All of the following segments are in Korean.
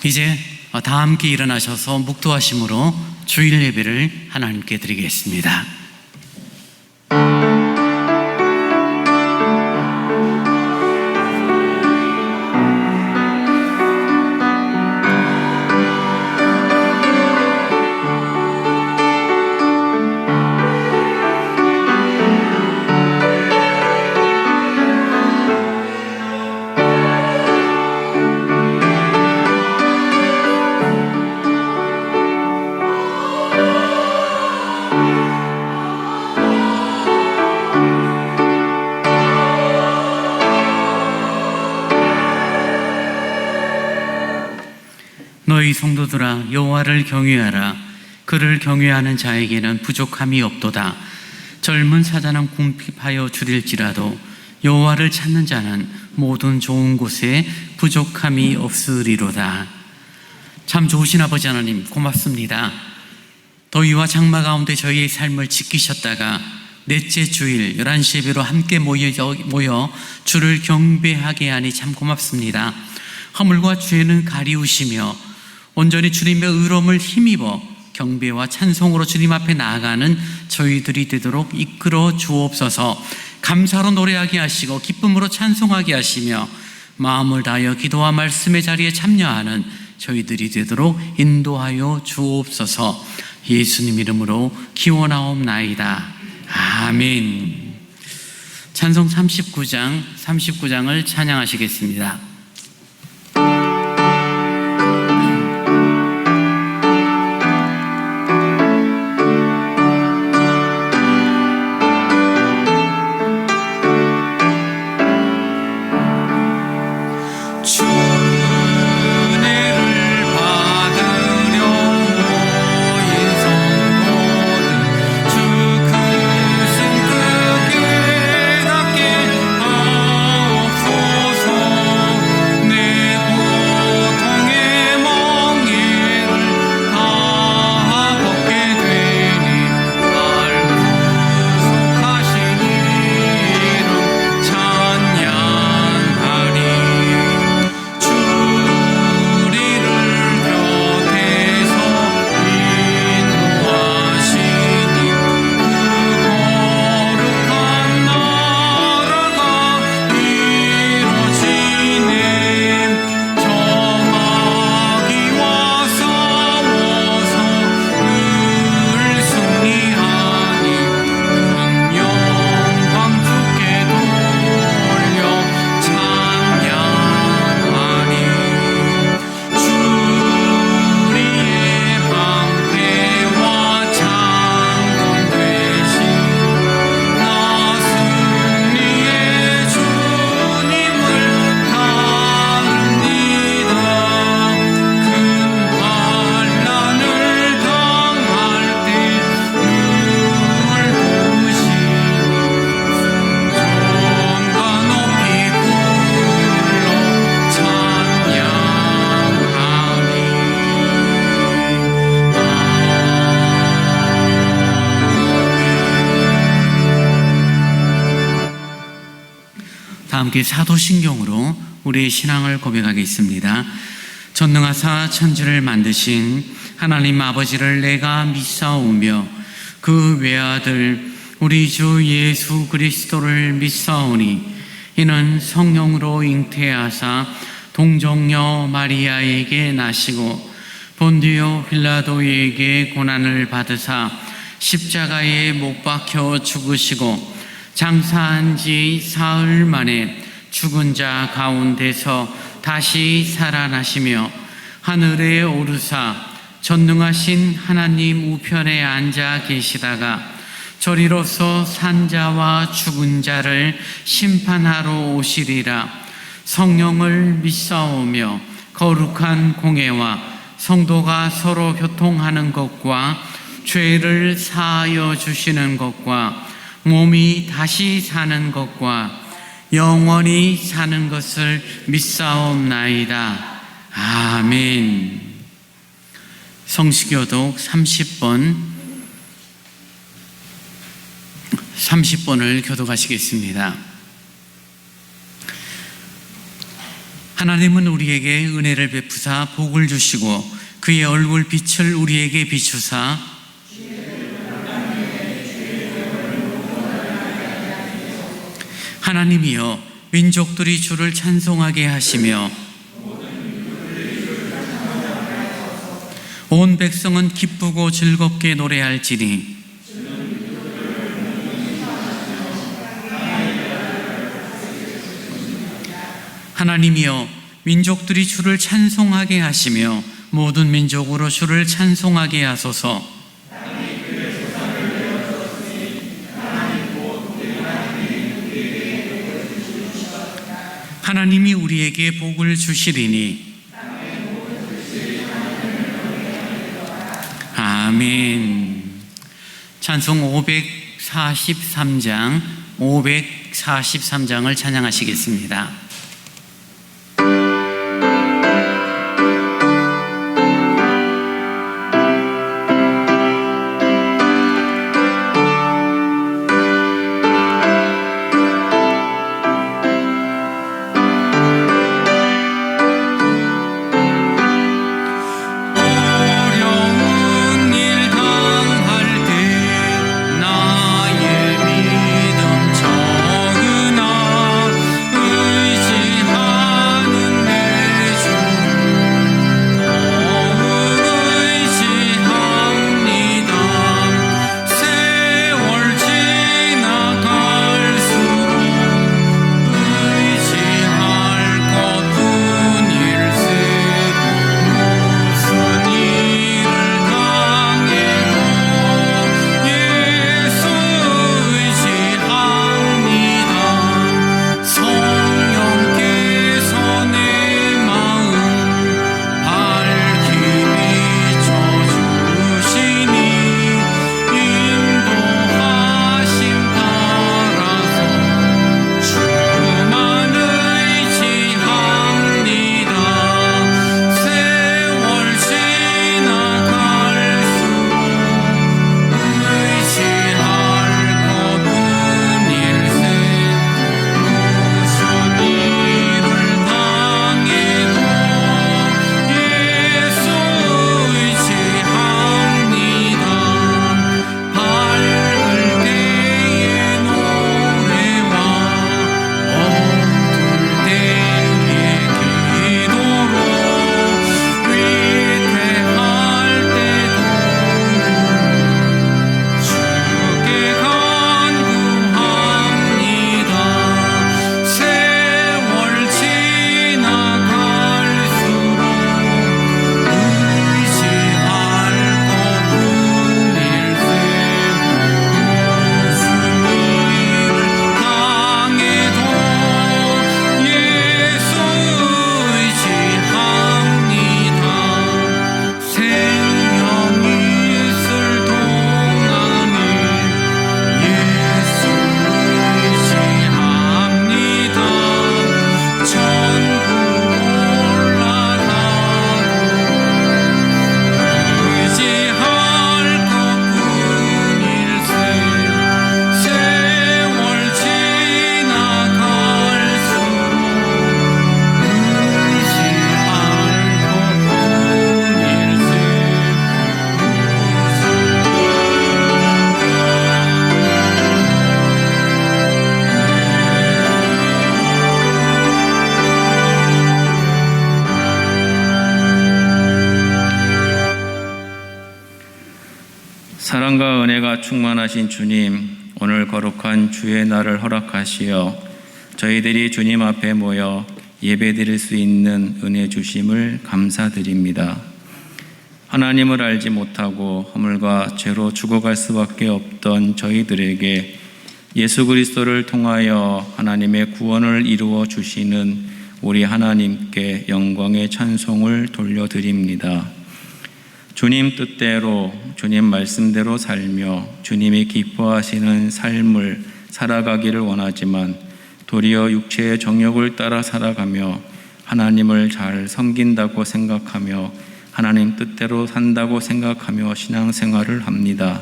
이제 다 함께 일어나셔서 묵도하심으로 주일 예배를 하나님께 드리겠습니다. 너희 성도들아, 여호와를 경외하라. 그를 경외하는 자에게는 부족함이 없도다. 젊은 사자는 궁핍하여 줄일지라도 여호와를 찾는 자는 모든 좋은 곳에 부족함이 없으리로다. 참 좋으신 아버지 하나님, 고맙습니다. 더위와 장마 가운데 저희의 삶을 지키셨다가 넷째 주일 11시 예배로 함께 모여 주를 경배하게 하니 참 고맙습니다. 허물과 죄는 가리우시며 온전히 주님의 의로움을 힘입어 경배와 찬송으로 주님 앞에 나아가는 저희들이 되도록 이끌어 주옵소서. 감사로 노래하게 하시고 기쁨으로 찬송하게 하시며 마음을 다하여 기도와 말씀의 자리에 참여하는 저희들이 되도록 인도하여 주옵소서. 예수님 이름으로 기원하옵나이다. 아멘. 찬송 39장을 찬양하시겠습니다. 함께 사도신경으로 우리의 신앙을 고백하겠습니다. 전능하사 천지를 만드신 하나님 아버지를 내가 믿사오며 그 외아들 우리 주 예수 그리스도를 믿사오니 이는 성령으로 잉태하사 동정녀 마리아에게 나시고 본디오 빌라도에게 고난을 받으사 십자가에 못 박혀 죽으시고 장사한 지 사흘 만에 죽은 자 가운데서 다시 살아나시며 하늘에 오르사 전능하신 하나님 우편에 앉아 계시다가 저리로서 산자와 죽은 자를 심판하러 오시리라. 성령을 믿사오며 거룩한 공회와 성도가 서로 교통하는 것과 죄를 사하여 주시는 것과 몸이 다시 사는 것과 영원히 사는 것을 믿사옵나이다. 아멘. 성시교독 30번을 교독하시겠습니다. 하나님은 우리에게 은혜를 베푸사 복을 주시고 그의 얼굴 빛을 우리에게 비추사 하나님이여 민족들이 주를 찬송하게 하시며 온 백성은 기쁘고 즐겁게 노래할지니 하나님이여 민족들이 주를 찬송하게 하시며 모든 민족으로 주를 찬송하게 하소서. 하나님이 우리에게 복을 주시리니 아멘. 찬송 543장을 찬양하시겠습니다. 사랑과 은혜가 충만하신 주님, 오늘 거룩한 주의 날을 허락하시어 저희들이 주님 앞에 모여 예배드릴 수 있는 은혜 주심을 감사드립니다. 하나님을 알지 못하고 허물과 죄로 죽어갈 수밖에 없던 저희들에게 예수 그리스도를 통하여 하나님의 구원을 이루어 주시는 우리 하나님께 영광의 찬송을 돌려드립니다. 주님 뜻대로, 주님 말씀대로 살며 주님이 기뻐하시는 삶을 살아가기를 원하지만 도리어 육체의 정욕을 따라 살아가며 하나님을 잘 섬긴다고 생각하며 하나님 뜻대로 산다고 생각하며 신앙생활을 합니다.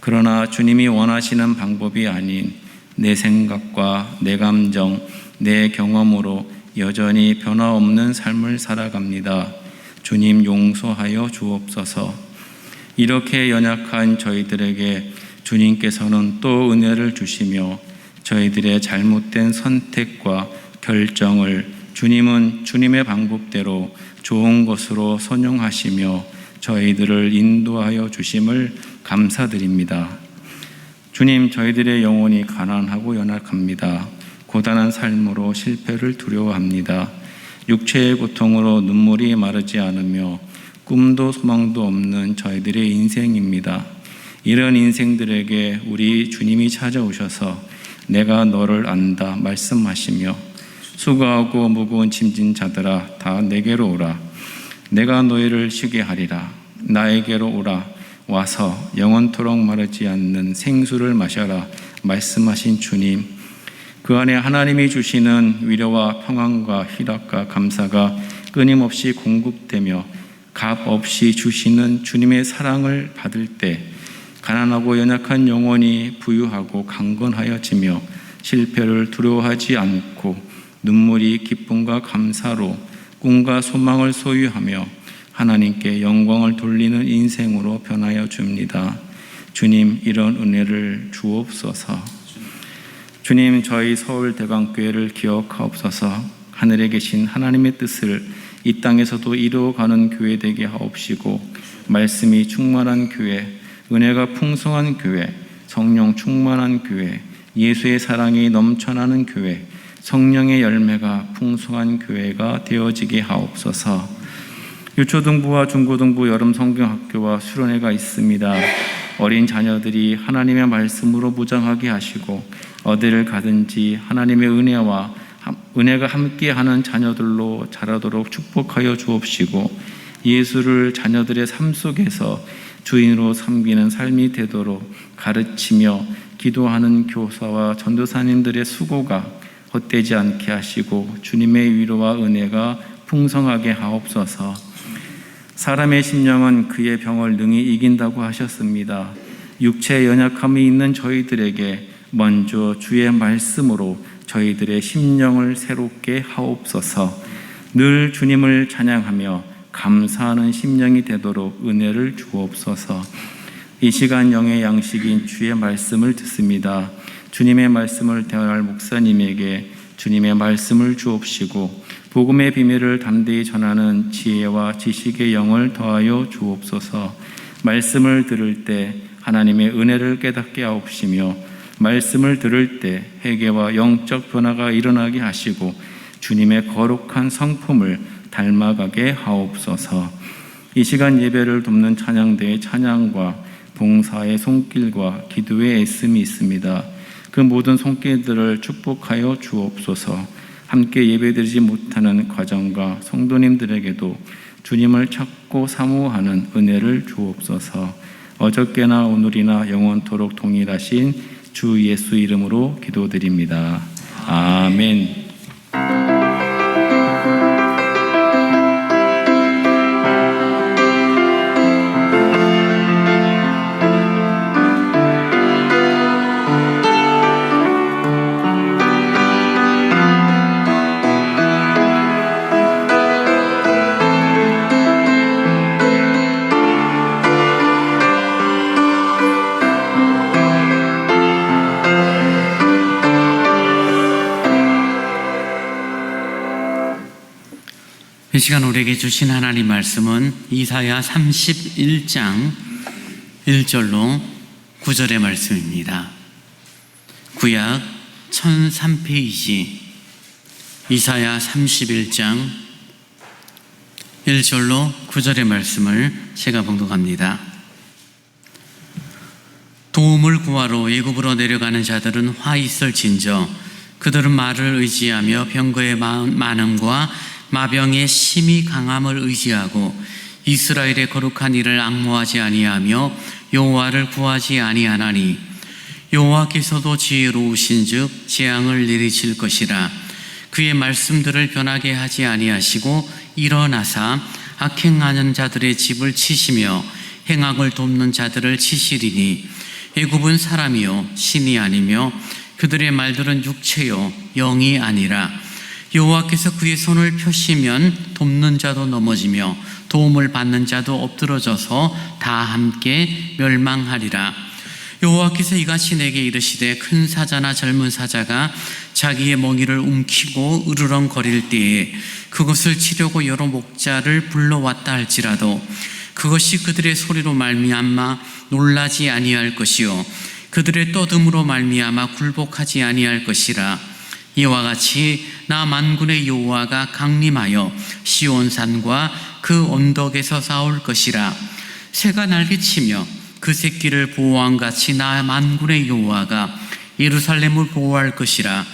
그러나 주님이 원하시는 방법이 아닌 내 생각과 내 감정, 내 경험으로 여전히 변화없는 삶을 살아갑니다. 주님 용서하여 주옵소서. 이렇게 연약한 저희들에게 주님께서는 또 은혜를 주시며 저희들의 잘못된 선택과 결정을 주님은 주님의 방법대로 좋은 것으로 선용하시며 저희들을 인도하여 주심을 감사드립니다. 주님, 저희들의 영혼이 가난하고 연약합니다. 고단한 삶으로 실패를 두려워합니다. 육체의 고통으로 눈물이 마르지 않으며 꿈도 소망도 없는 저희들의 인생입니다. 이런 인생들에게 우리 주님이 찾아오셔서 내가 너를 안다 말씀하시며 수고하고 무거운 짐진 자들아 다 내게로 오라. 내가 너희를 쉬게 하리라. 나에게로 오라. 와서 영원토록 마르지 않는 생수를 마셔라 말씀하신 주님, 그 안에 하나님이 주시는 위로와 평안과 희락과 감사가 끊임없이 공급되며 값 없이 주시는 주님의 사랑을 받을 때 가난하고 연약한 영혼이 부유하고 강건하여지며 실패를 두려워하지 않고 눈물이 기쁨과 감사로 꿈과 소망을 소유하며 하나님께 영광을 돌리는 인생으로 변하여 줍니다. 주님, 이런 은혜를 주옵소서. 주님, 저희 서울대강교회를 기억하옵소서. 하늘에 계신 하나님의 뜻을 이 땅에서도 이루어가는 교회 되게 하옵시고 말씀이 충만한 교회, 은혜가 풍성한 교회, 성령 충만한 교회, 예수의 사랑이 넘쳐나는 교회, 성령의 열매가 풍성한 교회가 되어지게 하옵소서. 유초등부와 중고등부 여름 성경학교와 수련회가 있습니다. 어린 자녀들이 하나님의 말씀으로 무장하게 하시고 어디를 가든지 하나님의 은혜가 함께하는 자녀들로 자라도록 축복하여 주옵시고 예수를 자녀들의 삶 속에서 주인으로 섬기는 삶이 되도록 가르치며 기도하는 교사와 전도사님들의 수고가 헛되지 않게 하시고 주님의 위로와 은혜가 풍성하게 하옵소서. 사람의 심령은 그의 병을 능히 이긴다고 하셨습니다. 육체의 연약함이 있는 저희들에게 먼저 주의 말씀으로 저희들의 심령을 새롭게 하옵소서. 늘 주님을 찬양하며 감사하는 심령이 되도록 은혜를 주옵소서. 이 시간 영의 양식인 주의 말씀을 듣습니다. 주님의 말씀을 대할 목사님에게 주님의 말씀을 주옵시고 복음의 비밀을 담대히 전하는 지혜와 지식의 영을 더하여 주옵소서. 말씀을 들을 때 하나님의 은혜를 깨닫게 하옵시며 말씀을 들을 때 회개와 영적 변화가 일어나게 하시고 주님의 거룩한 성품을 닮아가게 하옵소서. 이 시간 예배를 돕는 찬양대의 찬양과 봉사의 손길과 기도의 애씀이 있습니다. 그 모든 손길들을 축복하여 주옵소서. 함께 예배드리지 못하는 가정과 성도님들에게도 주님을 찾고 사모하는 은혜를 주옵소서. 어저께나 오늘이나 영원토록 동일하신 주 예수 이름으로 기도드립니다. 아멘. 이 시간 우리에게 주신 하나님 말씀은 이사야 31장 1절로 9절의 말씀입니다. 구약 1003페이지 이사야 31장 1절로 9절의 말씀을 제가 봉독합니다. 도움을 구하러 애굽으로 내려가는 자들은 화 있을진저 그들은 말을 의지하며 병거의 많음과 마병의 심히 강함을 의지하고 이스라엘의 거룩한 이를 앙모하지 아니하며 여호와를 구하지 아니하나니 여호와께서도 지혜로우신즉 재앙을 내리칠 것이라. 그의 말씀들을 변하게 하지 아니하시고 일어나사 악행하는 자들의 집을 치시며 행악을 돕는 자들을 치시리니 애굽은 사람이요 신이 아니며 그들의 말들은 육체요 영이 아니라 여호와께서 그의 손을 펴시면 돕는 자도 넘어지며 도움을 받는 자도 엎드러져서 다 함께 멸망하리라. 여호와께서 이같이 내게 이르시되 큰 사자나 젊은 사자가 자기의 멍이를 움키고 으르렁거릴 때에 그것을 치려고 여러 목자를 불러왔다 할지라도 그것이 그들의 소리로 말미암아 놀라지 아니할 것이요 그들의 떠듬으로 말미암아 굴복하지 아니할 것이라. 이와 같이 나 만군의 여호와가 강림하여 시온산과 그 언덕에서 싸울 것이라. 새가 날개치며 그 새끼를 보호한 같이 나 만군의 여호와가 예루살렘을 보호할 것이라.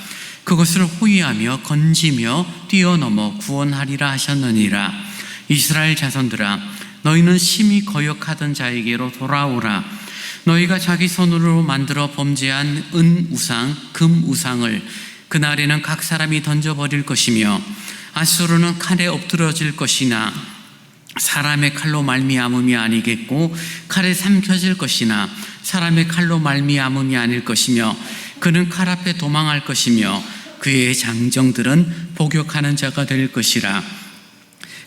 그것을 호위하며 건지며 뛰어넘어 구원하리라 하셨느니라. 이스라엘 자손들아, 너희는 심히 거역하던 자에게로 돌아오라. 너희가 자기 손으로 만들어 범죄한 은 우상, 금 우상을 그날에는 각 사람이 던져버릴 것이며 아수르는 칼에 엎드러질 것이나 사람의 칼로 말미암음이 아니겠고 칼에 삼켜질 것이나 사람의 칼로 말미암음이 아닐 것이며 그는 칼 앞에 도망할 것이며 그의 장정들은 복역하는 자가 될 것이라.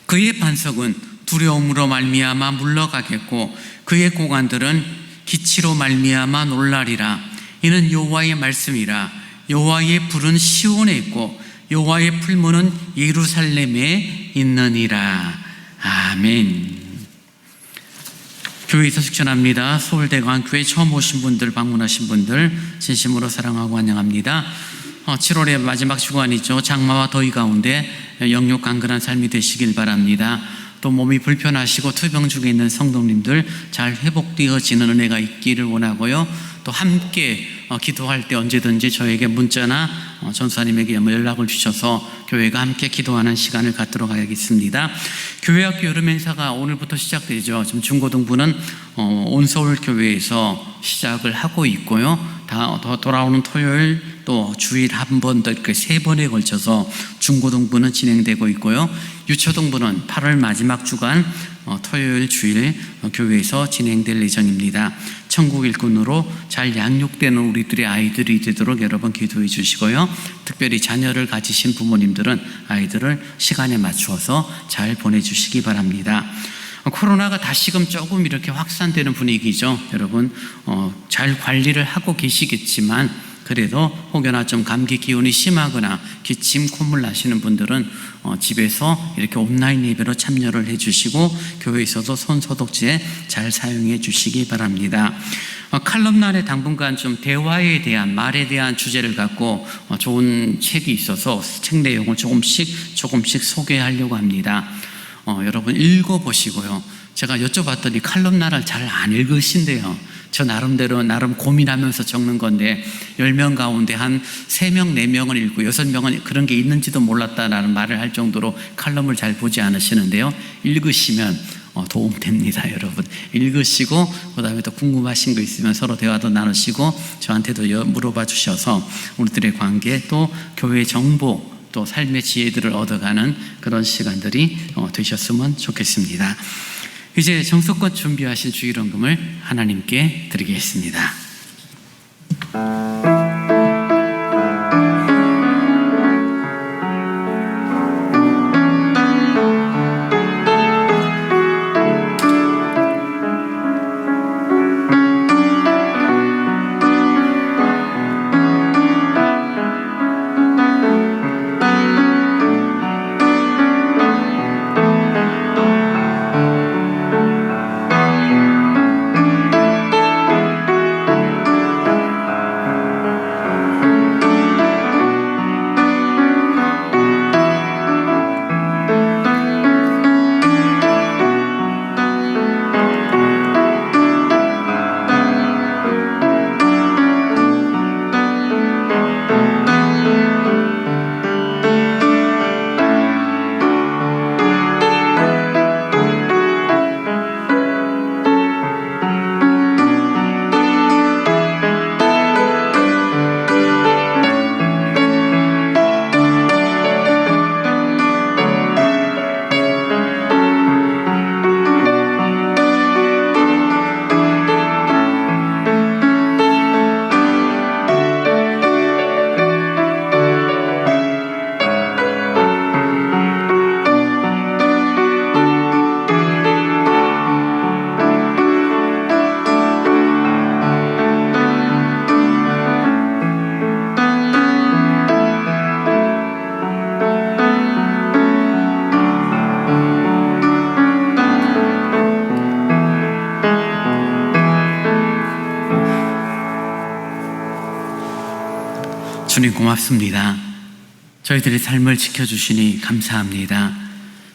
그의 반석은 두려움으로 말미암아 물러가겠고 그의 고관들은 기치로 말미암아 놀라리라. 이는 여호와의 말씀이라. 여호와의 불은 시온에 있고 여호와의 풀무는 예루살렘에 있느니라. 아멘. 교회에서 숙전합니다. 서울대광교회 처음 오신 분들, 방문하신 분들 진심으로 사랑하고 환영합니다. 7월의 마지막 주간이죠. 장마와 더위 가운데 영육 간근한 삶이 되시길 바랍니다. 또 몸이 불편하시고 투병 중에 있는 성도님들 잘 회복되어지는 은혜가 있기를 원하고요. 또 함께 기도할 때 언제든지 저에게 문자나 전사님에게 연락을 주셔서 교회가 함께 기도하는 시간을 갖도록 하겠습니다. 교회학교 여름 행사가 오늘부터 시작되죠. 지금 중고등부는 온서울교회에서 시작을 하고 있고요. 더 돌아오는 토요일 또 주일 한 번 더 이렇게 3번에 걸쳐서 중고등부는 진행되고 있고요. 유초등부는 8월 마지막 주간 토요일 주일 교회에서 진행될 예정입니다. 천국 일꾼으로 잘 양육되는 우리들의 아이들이 되도록 여러분 기도해 주시고요. 특별히 자녀를 가지신 부모님들은 아이들을 시간에 맞추어서 잘 보내주시기 바랍니다. 코로나가 다시금 조금 이렇게 확산되는 분위기죠. 여러분 잘 관리를 하고 계시겠지만 그래도 혹여나 좀 감기 기운이 심하거나 기침, 콧물 나시는 분들은 집에서 이렇게 온라인 예배로 참여를 해주시고 교회에서도 손소독제 잘 사용해 주시기 바랍니다. 칼럼란에 당분간 좀 대화에 대한, 말에 대한 주제를 갖고 좋은 책이 있어서 책 내용을 조금씩 소개하려고 합니다. 여러분 읽어보시고요. 제가 여쭤봤더니 칼럼란을 잘 안 읽으신대요. 저 나름대로 고민하면서 적는 건데 10명 가운데 한 3명, 4명은 읽고 6명은 그런 게 있는지도 몰랐다라는 말을 할 정도로 칼럼을 잘 보지 않으시는데요. 읽으시면 도움됩니다. 여러분 읽으시고 그 다음에 또 궁금하신 거 있으면 서로 대화도 나누시고 저한테도 물어봐 주셔서 우리들의 관계 또 교회 정보 또 삶의 지혜들을 얻어가는 그런 시간들이 되셨으면 좋겠습니다. 이제 정석껏 준비하신 주일원금을 하나님께 드리겠습니다. 주님 고맙습니다. 저희들의 삶을 지켜주시니 감사합니다.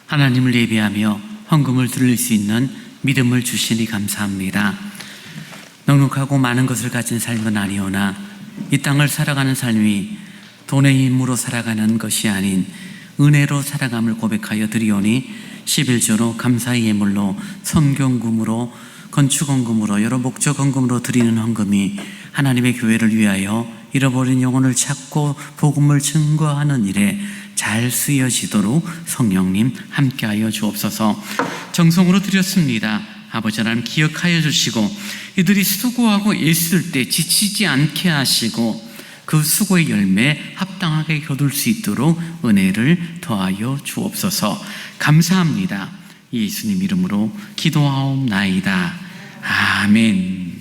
하나님을 예배하며 헌금을 드릴 수 있는 믿음을 주시니 감사합니다. 넉넉하고 많은 것을 가진 삶은 아니오나 이 땅을 살아가는 삶이 돈의 힘으로 살아가는 것이 아닌 은혜로 살아감을 고백하여 드리오니 11조로 감사의 예물로 선경금으로 건축헌금으로 여러 목적헌금으로 드리는 헌금이 하나님의 교회를 위하여 잃어버린 영혼을 찾고 복음을 증거하는 일에 잘 쓰여지도록 성령님 함께하여 주옵소서. 정성으로 드렸습니다. 아버지 하나님 기억하여 주시고 이들이 수고하고 애쓸 때 지치지 않게 하시고 그 수고의 열매 합당하게 거둘 수 있도록 은혜를 더하여 주옵소서. 감사합니다. 예수님 이름으로 기도하옵나이다. 아멘.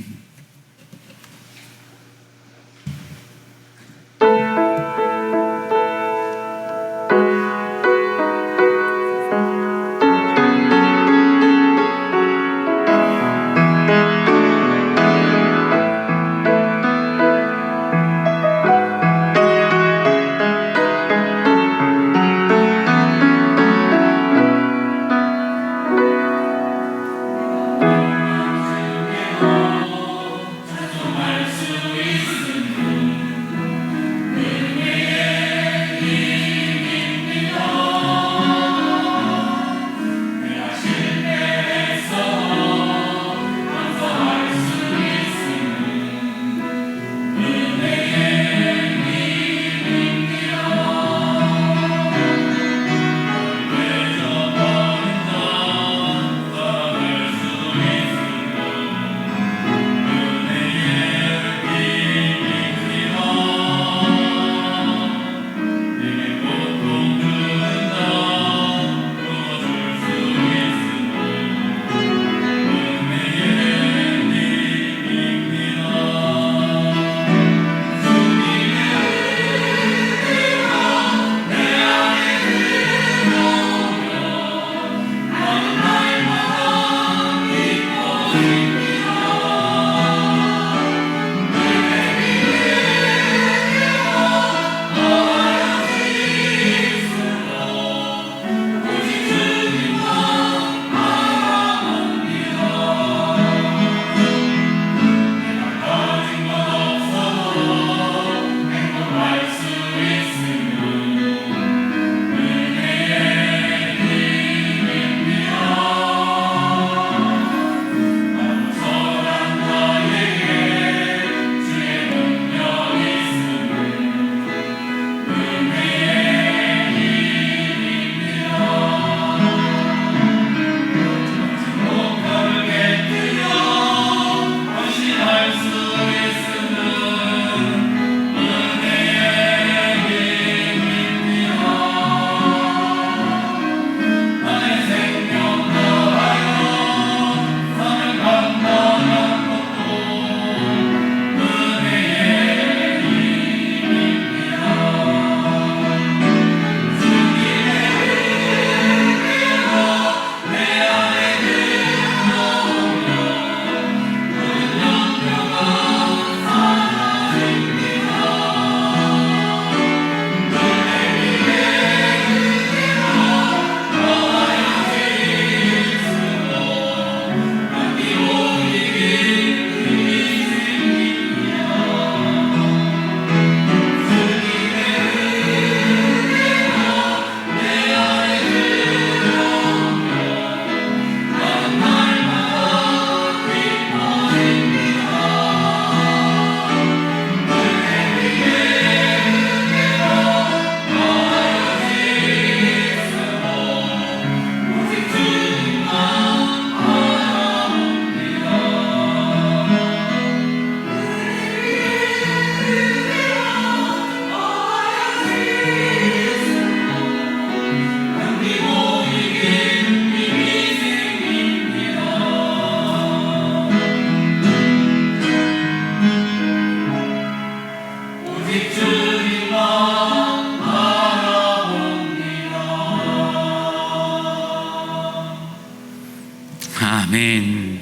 아멘.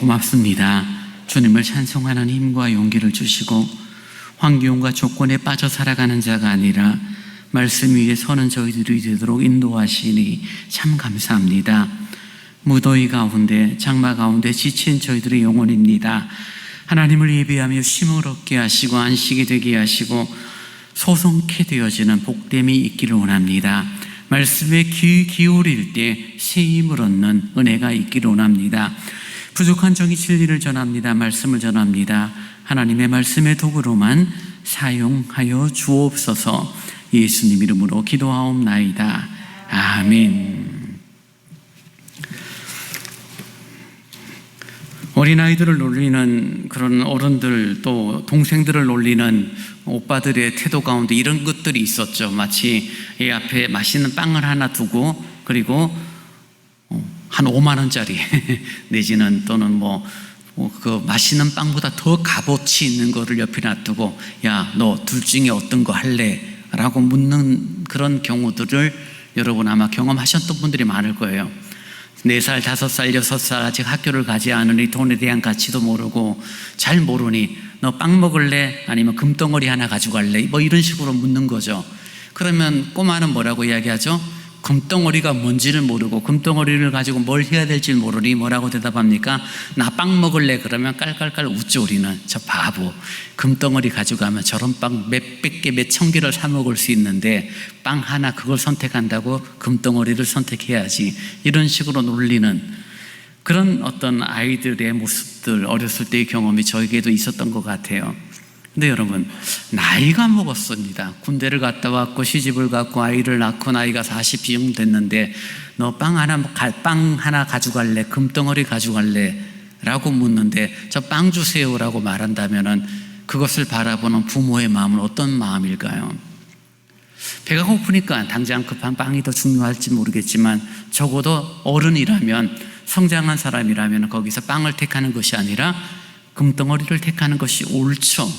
고맙습니다. 주님을 찬송하는 힘과 용기를 주시고 환경과 조건에 빠져 살아가는 자가 아니라 말씀 위에 서는 저희들이 되도록 인도하시니 참 감사합니다. 무더위 가운데 장마 가운데 지친 저희들의 영혼입니다. 하나님을 예배하며 쉼을 얻게 하시고 안식이 되게 하시고 소성케 되어지는 복됨이 있기를 원합니다. 말씀에 귀 기울일 때 새 힘을 얻는 은혜가 있기를 원합니다. 부족한 정의 진리를 전합니다. 말씀을 전합니다. 하나님의 말씀의 도구로만 사용하여 주옵소서. 예수님 이름으로 기도하옵나이다. 아멘. 어린아이들을 놀리는 그런 어른들, 또 동생들을 놀리는 오빠들의 태도 가운데 이런 것들이 있었죠. 마치 이 앞에 맛있는 빵을 하나 두고, 그리고 한 5만 원짜리 내지는 또는 그 맛있는 빵보다 더 값어치 있는 거를 옆에 놔두고, 야, 너 둘 중에 어떤 거 할래? 라고 묻는 그런 경우들을 여러분 아마 경험하셨던 분들이 많을 거예요. 4살, 5살, 6살 아직 학교를 가지 않으니 돈에 대한 가치도 모르고 잘 모르니 너 빵 먹을래? 아니면 금덩어리 하나 가져갈래? 이런 식으로 묻는 거죠. 그러면 꼬마는 뭐라고 이야기하죠? 금덩어리가 뭔지를 모르고 금덩어리를 가지고 뭘 해야 될지 모르니 뭐라고 대답합니까? 나 빵 먹을래? 그러면 깔깔깔 웃죠. 우리는. 저 바보, 금덩어리 가져가면 저런 빵 몇백 개, 몇천 개를 사 먹을 수 있는데 빵 하나 그걸 선택한다고 금덩어리를 선택해야지. 이런 식으로 놀리는 그런 어떤 아이들의 모습들, 어렸을 때의 경험이 저에게도 있었던 것 같아요. 근데 여러분, 나이가 먹었습니다. 군대를 갔다 왔고 시집을 갔고 아이를 낳고 나이가 40쯤 됐는데 너 빵 하나 가져갈래? 금덩어리 가져갈래? 라고 묻는데 저 빵 주세요라고 말한다면은 그것을 바라보는 부모의 마음은 어떤 마음일까요? 배가 고프니까 당장 급한 빵이 더 중요할지 모르겠지만 적어도 어른이라면, 성장한 사람이라면 거기서 빵을 택하는 것이 아니라 금덩어리를 택하는 것이 옳죠.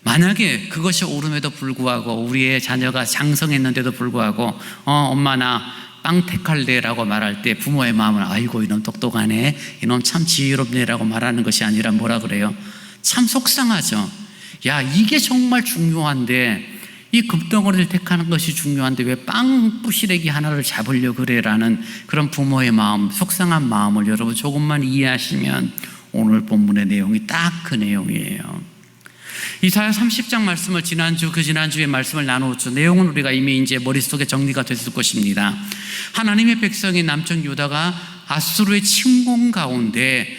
만약에 그것이 옳음에도 불구하고 우리의 자녀가 장성했는데도 불구하고 엄마 나 빵 택할래 라고 말할 때 부모의 마음은 아이고 이놈 똑똑하네, 이놈 참 지혜롭네 라고 말하는 것이 아니라 뭐라 그래요? 참 속상하죠. 야, 이게 정말 중요한데, 이 금덩어리를 택하는 것이 중요한데 왜 빵 부시래기 하나를 잡으려고 그래? 라는 그런 부모의 마음, 속상한 마음을 여러분 조금만 이해하시면 오늘 본문의 내용이 딱 그 내용이에요. 이사야 30장 말씀을 지난주에 말씀을 나누었죠. 내용은 우리가 이미 이제 머릿속에 정리가 됐을 것입니다. 하나님의 백성인 남쪽 유다가 아수르의 침공 가운데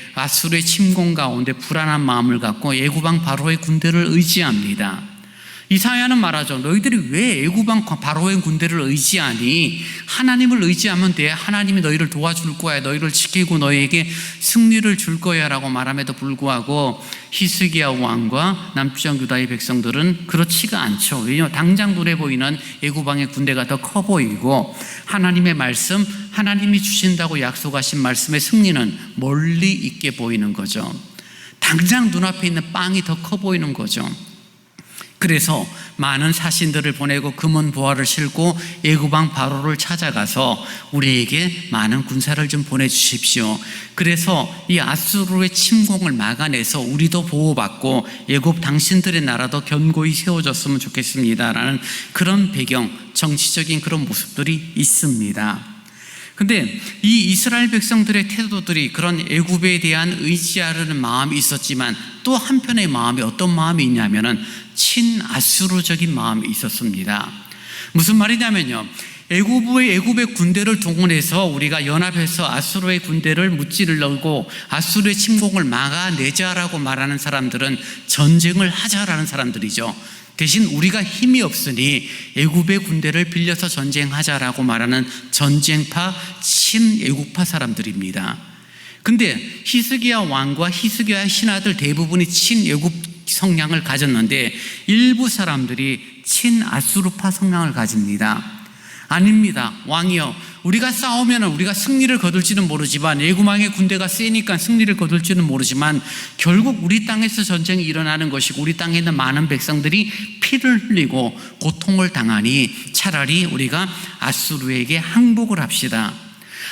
불안한 마음을 갖고 애굽왕 바로의 군대를 의지합니다. 이사야는 말하죠. 너희들이 왜 애굽왕 바로의 군대를 의지하니? 하나님을 의지하면 돼. 하나님이 너희를 도와줄 거야. 너희를 지키고 너희에게 승리를 줄 거야 라고 말함에도 불구하고 히스기야 왕과 남쪽 유다의 백성들은 그렇지가 않죠. 왜냐하면 당장 눈에 보이는 애굽왕의 군대가 더 커 보이고 하나님의 말씀, 하나님이 주신다고 약속하신 말씀의 승리는 멀리 있게 보이는 거죠. 당장 눈앞에 있는 빵이 더 커 보이는 거죠. 그래서 많은 사신들을 보내고 금은 보화를 싣고 애굽왕 바로를 찾아가서 우리에게 많은 군사를 좀 보내주십시오. 그래서 이 아수르의 침공을 막아내서 우리도 보호받고 애굽 당신들의 나라도 견고히 세워졌으면 좋겠습니다 라는 그런 배경, 정치적인 그런 모습들이 있습니다. 근데 이 이스라엘 백성들의 태도들이 그런 애굽에 대한 의지하려는 마음이 있었지만 또 한편의 마음이 어떤 마음이 있냐면은 친아수르적인 마음이 있었습니다. 무슨 말이냐면요, 애굽의 군대를 동원해서 우리가 연합해서 아수르의 군대를 무찌르려고 아수르의 침공을 막아내자라고 말하는 사람들은 전쟁을 하자라는 사람들이죠. 대신 우리가 힘이 없으니 애굽의 군대를 빌려서 전쟁하자라고 말하는 전쟁파, 친애굽파 사람들입니다. 근데 히스기야 왕과 히스기야의 신하들 대부분이 친애굽 성향을 가졌는데 일부 사람들이 친아수르파 성향을 가집니다. 아닙니다. 왕이여, 우리가 싸우면 우리가 승리를 거둘지는 모르지만, 애굽왕의 군대가 세니까 승리를 거둘지는 모르지만 결국 우리 땅에서 전쟁이 일어나는 것이고 우리 땅에 있는 많은 백성들이 피를 흘리고 고통을 당하니 차라리 우리가 아수르에게 항복을 합시다.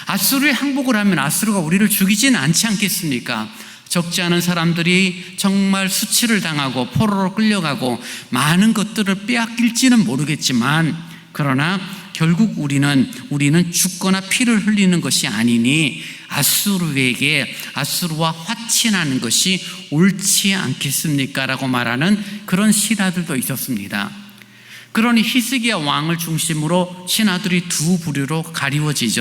아수르에 항복을 하면 아수르가 우리를 죽이지는 않지 않겠습니까? 적지 않은 사람들이 정말 수치를 당하고 포로로 끌려가고 많은 것들을 빼앗길지는 모르겠지만, 그러나 결국 우리는 죽거나 피를 흘리는 것이 아니니 아수르와 화친하는 것이 옳지 않겠습니까? 라고 말하는 그런 신하들도 있었습니다. 그러니 히스기야 왕을 중심으로 신하들이 두 부류로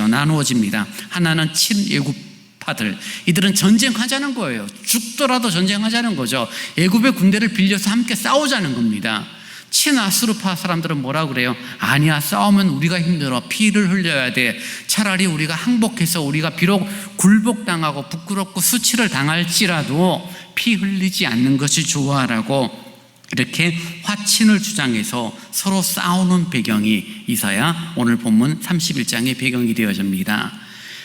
나누어집니다. 하나는 친애굽파들, 이들은 전쟁하자는 거예요. 죽더라도 전쟁하자는 거죠. 애굽의 군대를 빌려서 함께 싸우자는 겁니다. 친아수르파 사람들은 뭐라고 그래요? 아니야, 싸우면 우리가 힘들어, 피를 흘려야 돼. 차라리 우리가 항복해서 우리가 비록 굴복당하고 부끄럽고 수치를 당할지라도 피 흘리지 않는 것이 좋아라고 이렇게 화친을 주장해서 서로 싸우는 배경이 이사야 오늘 본문 31장의 배경이 되어집니다.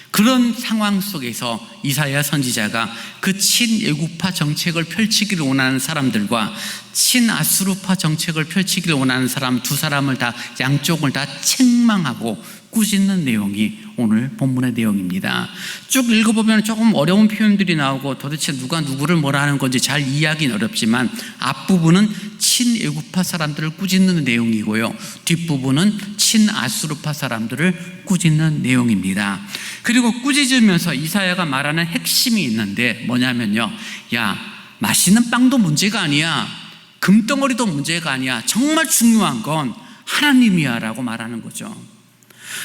그런 상황 속에서 이사야 선지자가 그 친애굽파 정책을 펼치기를 원하는 사람들과 친아수르파 정책을 펼치기를 원하는 사람 두 사람을 다, 양쪽을 다 책망하고 꾸짖는 내용이 오늘 본문의 내용입니다. 쭉 읽어보면 조금 어려운 표현들이 나오고 도대체 누가 누구를 뭐라 하는 건지 잘 이해하기는 어렵지만, 앞부분은 친애굽파 사람들을 꾸짖는 내용이고요, 뒷부분은 친아수르파 사람들을 꾸짖는 내용입니다. 그리고 꾸짖으면서 이사야가 말하는 핵심이 있는데 뭐냐면요, 야, 맛있는 빵도 문제가 아니야, 금덩어리도 문제가 아니야, 정말 중요한 건 하나님이야 라고 말하는 거죠.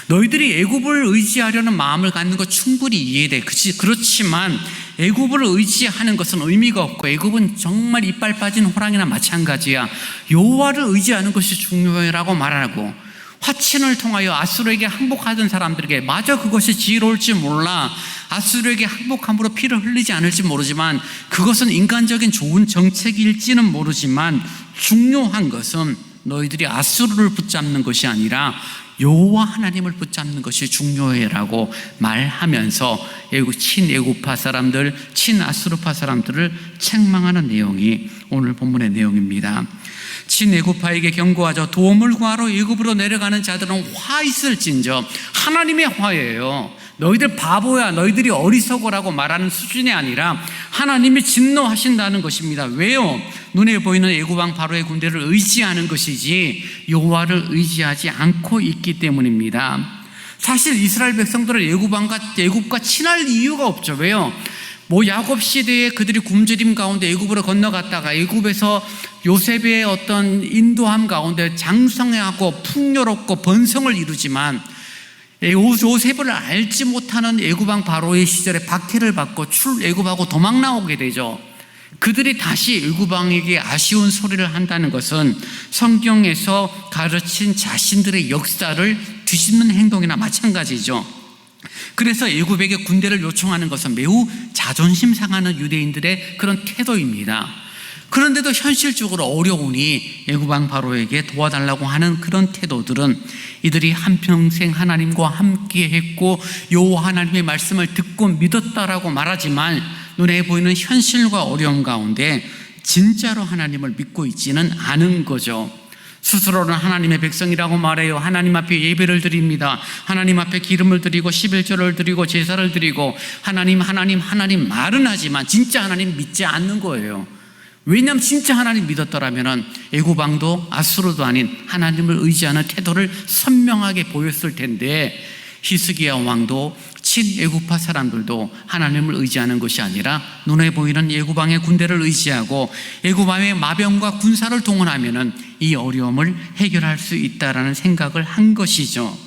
너희들이 애굽을 의지하려는 마음을 갖는 거 충분히 이해돼. 그렇지만 애굽을 의지하는 것은 의미가 없고, 애굽은 정말 이빨 빠진 호랑이나 마찬가지야. 여호와를 의지하는 것이 중요해라고 말하고, 화친을 통하여 아수르에게 항복하던 사람들에게 마저 그것이 지혜로울지 몰라, 아수르에게 항복함으로 피를 흘리지 않을지 모르지만, 그것은 인간적인 좋은 정책일지는 모르지만, 중요한 것은 너희들이 아수르를 붙잡는 것이 아니라 여호와 하나님을 붙잡는 것이 중요해라고 말하면서 친애굽파 사람들, 친아수르파 사람들을 책망하는 내용이 오늘 본문의 내용입니다. 친애굽파에게 경고하죠. 도움을 구하러 애굽으로 내려가는 자들은 화 있을진저, 하나님의 화예요. 너희들 바보야, 너희들이 어리석어라고 말하는 수준이 아니라 하나님이 진노하신다는 것입니다. 왜요? 눈에 보이는 애굽왕 바로의 군대를 의지하는 것이지 여호와를 의지하지 않고 있기 때문입니다. 사실 이스라엘 백성들은 애굽과 친할 이유가 없죠. 왜요? 야곱 시대에 그들이 굶주림 가운데 애굽으로 건너갔다가 애굽에서 요셉의 어떤 인도함 가운데 장성하고 풍요롭고 번성을 이루지만, 요셉을 알지 못하는 애굽왕 바로의 시절에 박해를 받고 애굽하고 도망 나오게 되죠. 그들이 다시 애굽왕에게 아쉬운 소리를 한다는 것은 성경에서 가르친 자신들의 역사를 뒤집는 행동이나 마찬가지죠. 그래서 애굽에게 군대를 요청하는 것은 매우 자존심 상하는 유대인들의 그런 태도입니다. 그런데도 현실적으로 어려우니 애굽왕 바로에게 도와달라고 하는 그런 태도들은 이들이 한평생 하나님과 함께 했고 여호와 하나님의 말씀을 듣고 믿었다라고 말하지만, 눈에 보이는 현실과 어려움 가운데 진짜로 하나님을 믿고 있지는 않은 거죠. 스스로는 하나님의 백성이라고 말해요. 하나님 앞에 예배를 드립니다. 하나님 앞에 기름을 드리고 11조를 드리고 제사를 드리고 하나님 말은 하지만 진짜 하나님 믿지 않는 거예요. 왜냐하면 진짜 하나님 믿었더라면 애굽왕도 아수르도 아닌 하나님을 의지하는 태도를 선명하게 보였을 텐데, 히스기야 왕도 친애굽파 사람들도 하나님을 의지하는 것이 아니라 눈에 보이는 애굽왕의 군대를 의지하고 애굽왕의 마병과 군사를 동원하면 이 어려움을 해결할 수 있다라는 생각을 한 것이죠.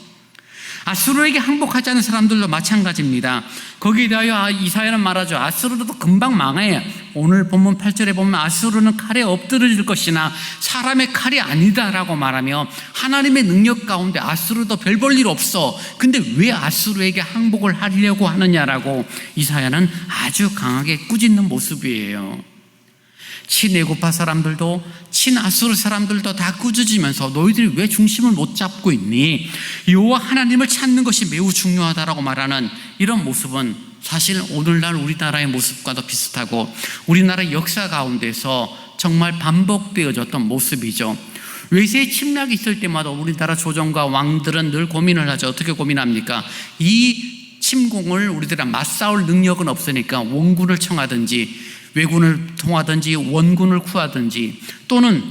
아수르에게 항복하지 않은 사람들도 마찬가지입니다. 거기에 대하여 이사야는 말하죠. 아수르도 금방 망해. 오늘 본문 8절에 보면 아수르는 칼에 엎드러질 것이나 사람의 칼이 아니다라고 말하며, 하나님의 능력 가운데 아수르도 별 볼 일 없어. 근데 왜 아수르에게 항복을 하려고 하느냐라고 이사야는 아주 강하게 꾸짖는 모습이에요. 친애굽파 사람들도 친아수르 사람들도 다 꾸짖으면서 너희들이 왜 중심을 못 잡고 있니? 여호와 하나님을 찾는 것이 매우 중요하다라고 말하는 이런 모습은 사실 오늘날 우리나라의 모습과도 비슷하고 우리나라 역사 가운데서 정말 반복되어졌던 모습이죠. 외세의 침략이 있을 때마다 우리나라 조정과 왕들은 늘 고민을 하죠. 어떻게 고민합니까? 이 침공을 우리들은 맞싸울 능력은 없으니까 원군을 청하든지 왜군을 통하든지 원군을 구하든지 또는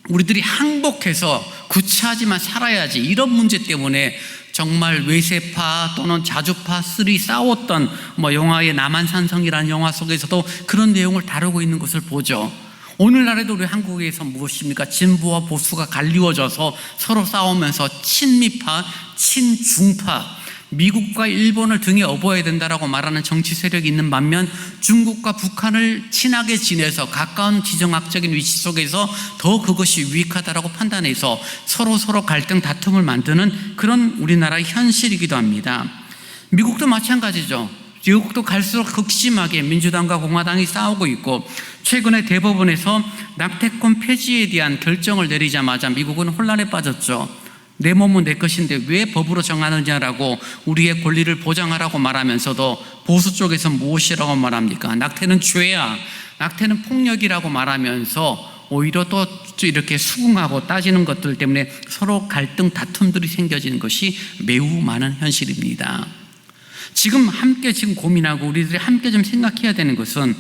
우리들이 항복해서 구차하지만 살아야지 이런 문제 때문에 정말 외세파 또는 자주파3 싸웠던 영화의 남한산성이라는 영화 속에서도 그런 내용을 다루고 있는 것을 보죠. 오늘날에도 우리 한국에서 무엇입니까? 진보와 보수가 갈리워져서 서로 싸우면서 친미파, 친중파, 미국과 일본을 등에 업어야 된다라고 말하는 정치 세력이 있는 반면 중국과 북한을 친하게 지내서 가까운 지정학적인 위치 속에서 더 그것이 유익하다라고 판단해서 서로 갈등 다툼을 만드는 그런 우리나라의 현실이기도 합니다. 미국도 마찬가지죠. 미국도 갈수록 극심하게 민주당과 공화당이 싸우고 있고 최근에 대법원에서 낙태권 폐지에 대한 결정을 내리자마자 미국은 혼란에 빠졌죠. 내 몸은 내 것인데 왜 법으로 정하느냐라고 우리의 권리를 보장하라고 말하면서도 보수 쪽에서 무엇이라고 말합니까? 낙태는 죄야, 낙태는 폭력이라고 말하면서 오히려 또 이렇게 수긍하고 따지는 것들 때문에 서로 갈등 다툼들이 생겨지는 것이 매우 많은 현실입니다. 지금 고민하고 우리들이 함께 좀 생각해야 되는 것은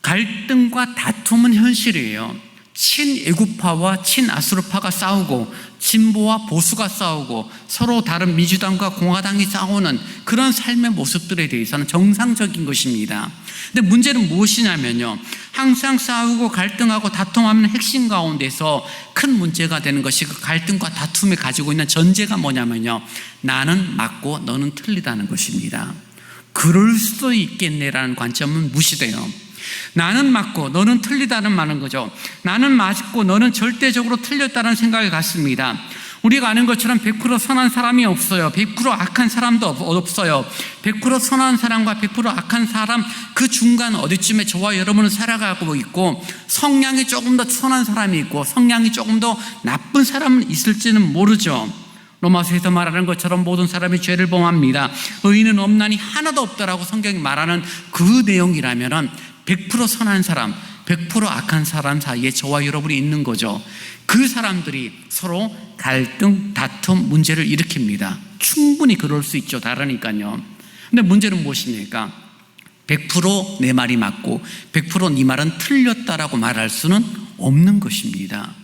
갈등과 다툼은 현실이에요. 친애국파와 친아수르파가 싸우고 진보와 보수가 싸우고 서로 다른 민주당과 공화당이 싸우는 그런 삶의 모습들에 대해서는 정상적인 것입니다. 근데 문제는 무엇이냐면요, 항상 싸우고 갈등하고 다툼하는 핵심 가운데서 큰 문제가 되는 것이 그 갈등과 다툼이 가지고 있는 전제가 뭐냐면요, 나는 맞고 너는 틀리다는 것입니다. 그럴 수도 있겠네라는 관점은 무시돼요. 나는 맞고 너는 틀리다는 말은 거죠. 나는 맞고 너는 절대적으로 틀렸다는 생각이 같습니다. 우리가 아는 것처럼 100% 선한 사람이 없어요. 100% 악한 사람도 없어요. 100% 선한 사람과 100% 악한 사람 그 중간 어디쯤에 저와 여러분은 살아가고 있고 성향이 조금 더 선한 사람이 있고 성향이 조금 더 나쁜 사람은 있을지는 모르죠. 로마서에서 말하는 것처럼 모든 사람이 죄를 범합니다. 의인은 없나니 하나도 없다라고 성경이 말하는 그 내용이라면 100% 선한 사람, 100% 악한 사람 사이에 저와 여러분이 있는 거죠. 그 사람들이 서로 갈등, 다툼, 문제를 일으킵니다. 충분히 그럴 수 있죠. 다르니까요. 근데 문제는 무엇입니까? 100% 내 말이 맞고 100% 네 말은 틀렸다라고 말할 수는 없는 것입니다.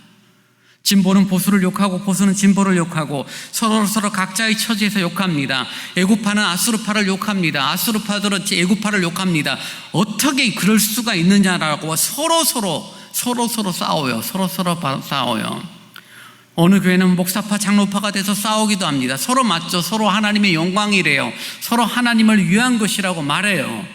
진보는 보수를 욕하고 보수는 진보를 욕하고 서로 각자의 처지에서 욕합니다. 애국파는 아수르파를 욕합니다. 아수르파들은 애국파를 욕합니다. 어떻게 그럴 수가 있느냐라고 서로 싸워요. 서로 싸워요. 어느 교회는 목사파 장로파가 돼서 싸우기도 합니다. 서로 맞죠. 서로 하나님의 영광이래요. 서로 하나님을 위한 것이라고 말해요.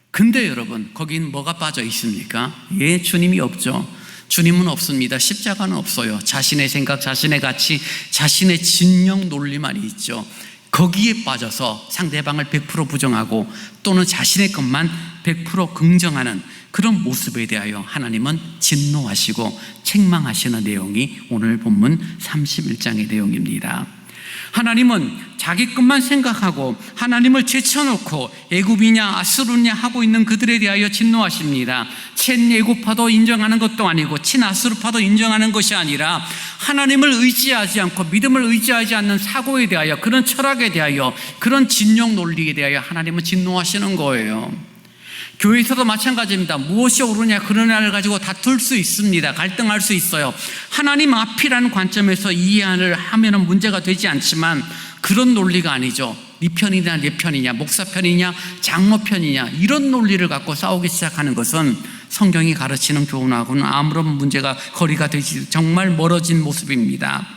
근데 여러분, 거긴 뭐가 빠져 있습니까? 주님이 없죠. 주님은 없습니다. 십자가는 없어요. 자신의 생각, 자신의 가치, 자신의 진영 논리만 있죠. 거기에 빠져서 상대방을 100% 부정하고 또는 자신의 것만 100% 긍정하는 그런 모습에 대하여 하나님은 진노하시고 책망하시는 내용이 오늘 본문 31장의 내용입니다. 하나님은 자기 것만 생각하고 하나님을 제쳐놓고 애굽이냐 아수르냐 하고 있는 그들에 대하여 진노하십니다. 친애굽파도 인정하는 것도 아니고 친아수르파도 인정하는 것이 아니라 하나님을 의지하지 않고 믿음을 의지하지 않는 사고에 대하여, 그런 철학에 대하여, 그런 진영 논리에 대하여 하나님은 진노하시는 거예요. 교회에서도 마찬가지입니다. 무엇이 옳으냐 그러냐를 가지고 다툴 수 있습니다. 갈등할 수 있어요. 하나님 앞이라는 관점에서 이해를 하면 문제가 되지 않지만 그런 논리가 아니죠. 네 편이냐 내 편이냐, 목사 편이냐 장로 편이냐, 이런 논리를 갖고 싸우기 시작하는 것은 성경이 가르치는 교훈하고는 아무런 문제가 거리가 되지 정말 멀어진 모습입니다.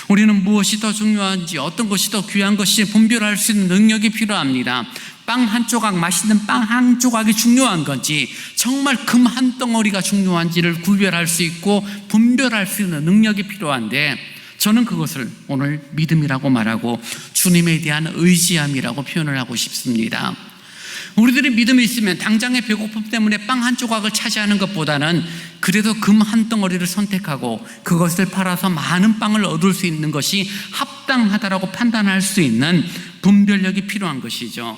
우리는 무엇이 더 중요한지, 어떤 것이 더 귀한 것이 분별할 수 있는 능력이 필요합니다. 빵 한 조각, 맛있는 빵 한 조각이 중요한 건지 정말 금 한 덩어리가 중요한지를 구별할 수 있고 분별할 수 있는 능력이 필요한데, 저는 그것을 오늘 믿음이라고 말하고 주님에 대한 의지함이라고 표현을 하고 싶습니다. 우리들이 믿음이 있으면 당장의 배고픔 때문에 빵 한 조각을 차지하는 것보다는 그래도 금 한 덩어리를 선택하고 그것을 팔아서 많은 빵을 얻을 수 있는 것이 합당하다라고 판단할 수 있는 분별력이 필요한 것이죠.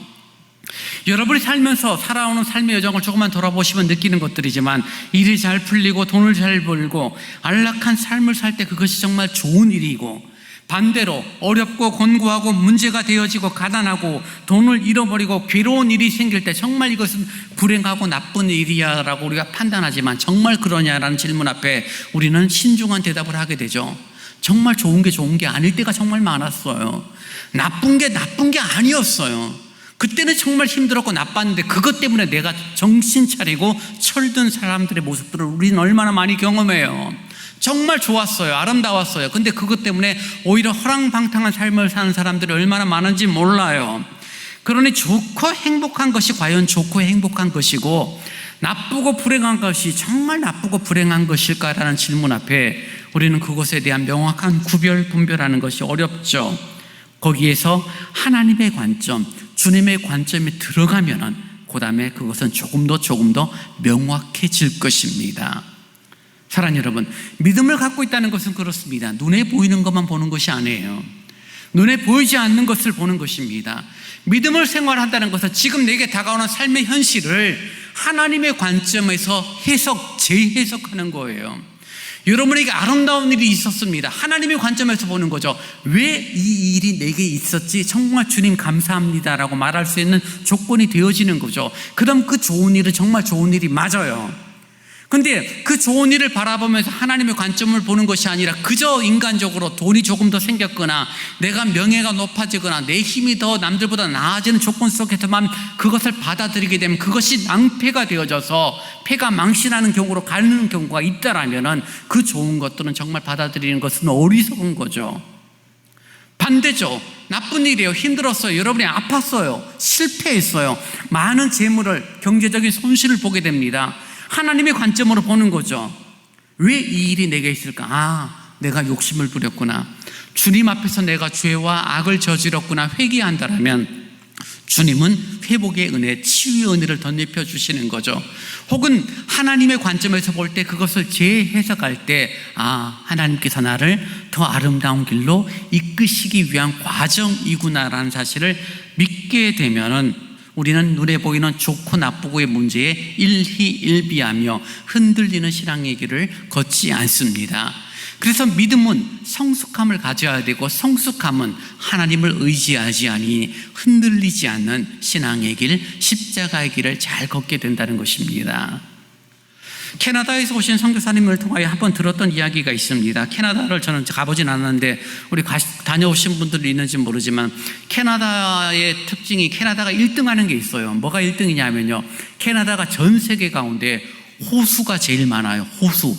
여러분이 살면서 살아오는 삶의 여정을 조금만 돌아보시면 느끼는 것들이지만, 일이 잘 풀리고 돈을 잘 벌고 안락한 삶을 살 때 그것이 정말 좋은 일이고, 반대로 어렵고 곤고하고 문제가 되어지고 가난하고 돈을 잃어버리고 괴로운 일이 생길 때 정말 이것은 불행하고 나쁜 일이야 라고 우리가 판단하지만 정말 그러냐라는 질문 앞에 우리는 신중한 대답을 하게 되죠. 정말 좋은 게 아닐 때가 정말 많았어요. 나쁜 게 아니었어요. 그때는 정말 힘들었고 나빴는데 그것 때문에 내가 정신 차리고 철든 사람들의 모습들을 우리는 얼마나 많이 경험해요. 정말 좋았어요. 아름다웠어요. 근데 그것 때문에 오히려 허랑방탕한 삶을 사는 사람들이 얼마나 많은지 몰라요. 그러니 좋고 행복한 것이 과연 좋고 행복한 것이고 나쁘고 불행한 것이 정말 나쁘고 불행한 것일까라는 질문 앞에 우리는 그것에 대한 명확한 구별 분별하는 것이 어렵죠. 거기에서 하나님의 관점, 주님의 관점이 들어가면은 그 다음에 그것은 조금 더 명확해질 것입니다. 사랑하는 여러분, 믿음을 갖고 있다는 것은 그렇습니다. 눈에 보이는 것만 보는 것이 아니에요. 눈에 보이지 않는 것을 보는 것입니다. 믿음을 생활한다는 것은 지금 내게 다가오는 삶의 현실을 하나님의 관점에서 재해석하는 거예요. 여러분에게 아름다운 일이 있었습니다. 하나님의 관점에서 보는 거죠. 왜 이 일이 내게 있었지? 정말 주님 감사합니다라고 말할 수 있는 조건이 되어지는 거죠. 그럼 그 좋은 일은 정말 좋은 일이 맞아요. 근데 그 좋은 일을 바라보면서 하나님의 관점을 보는 것이 아니라 그저 인간적으로 돈이 조금 더 생겼거나 내가 명예가 높아지거나 내 힘이 더 남들보다 나아지는 조건 속에서만 그것을 받아들이게 되면 그것이 낭패가 되어져서 패가 망신하는 경우로 가는 경우가 있다라면 그 좋은 것들은 정말 받아들이는 것은 어리석은 거죠. 반대죠. 나쁜 일이에요. 힘들었어요. 여러분이 아팠어요. 실패했어요. 많은 재물을, 경제적인 손실을 보게 됩니다. 하나님의 관점으로 보는 거죠. 왜 이 일이 내게 있을까? 내가 욕심을 부렸구나. 주님 앞에서 내가 죄와 악을 저질렀구나 회개한다라면 주님은 회복의 은혜, 치유의 은혜를 덧입혀 주시는 거죠. 혹은 하나님의 관점에서 볼 때 그것을 재해석할 때 하나님께서 나를 더 아름다운 길로 이끄시기 위한 과정이구나라는 사실을 믿게 되면은 우리는 눈에 보이는 좋고 나쁘고의 문제에 일희일비하며 흔들리는 신앙의 길을 걷지 않습니다. 그래서 믿음은 성숙함을 가져야 되고 성숙함은 하나님을 의지하지 아니 흔들리지 않는 신앙의 길, 십자가의 길을 잘 걷게 된다는 것입니다. 캐나다에서 오신 선교사님을 통하여 한번 들었던 이야기가 있습니다. 캐나다를 저는 가보진 않았는데 우리 다녀오신 분들이 있는지 모르지만 캐나다의 특징이 캐나다가 1등하는 게 있어요. 뭐가 1등이냐면요, 캐나다가 전 세계 가운데 호수가 제일 많아요. 호수,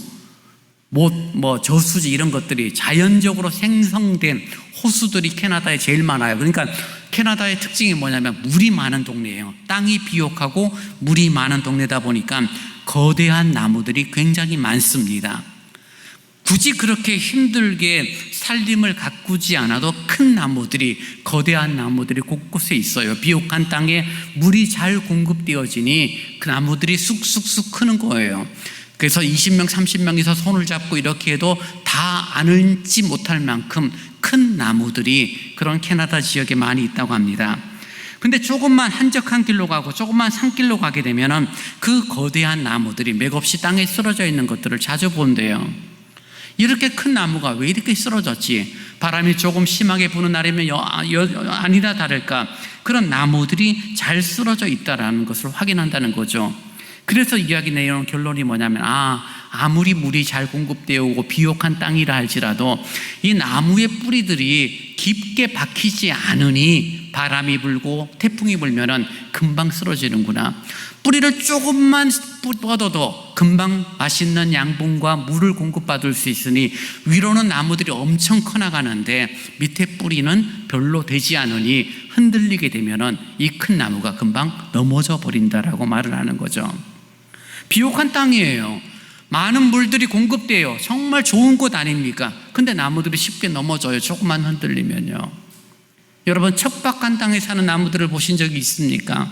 저수지 이런 것들이 자연적으로 생성된 호수들이 캐나다에 제일 많아요. 그러니까 캐나다의 특징이 뭐냐면 물이 많은 동네예요. 땅이 비옥하고 물이 많은 동네다 보니까 거대한 나무들이 굉장히 많습니다. 굳이 그렇게 힘들게 살림을 가꾸지 않아도 큰 나무들이, 거대한 나무들이 곳곳에 있어요. 비옥한 땅에 물이 잘 공급되어지니 그 나무들이 쑥쑥쑥 크는 거예요. 그래서 20명, 30명이서 손을 잡고 이렇게 해도 다 안을지 못할 만큼 큰 나무들이 그런 캐나다 지역에 많이 있다고 합니다. 근데 조금만 한적한 길로 가고 조금만 산길로 가게 되면 그 거대한 나무들이 맥없이 땅에 쓰러져 있는 것들을 자주 본대요. 이렇게 큰 나무가 왜 이렇게 쓰러졌지? 바람이 조금 심하게 부는 날이면 아니다 다를까 그런 나무들이 잘 쓰러져 있다는 것을 확인한다는 거죠. 그래서 이야기 내용 결론이 뭐냐면 아무리 물이 잘 공급되어 오고 비옥한 땅이라 할지라도 이 나무의 뿌리들이 깊게 박히지 않으니 바람이 불고 태풍이 불면은 금방 쓰러지는구나. 뿌리를 조금만 뻗어도 금방 맛있는 양분과 물을 공급받을 수 있으니 위로는 나무들이 엄청 커나가는데 밑에 뿌리는 별로 되지 않으니 흔들리게 되면은 이 큰 나무가 금방 넘어져 버린다라고 말을 하는 거죠. 비옥한 땅이에요. 많은 물들이 공급돼요. 정말 좋은 곳 아닙니까? 근데 나무들이 쉽게 넘어져요. 조금만 흔들리면요. 여러분, 척박한 땅에 사는 나무들을 보신 적이 있습니까?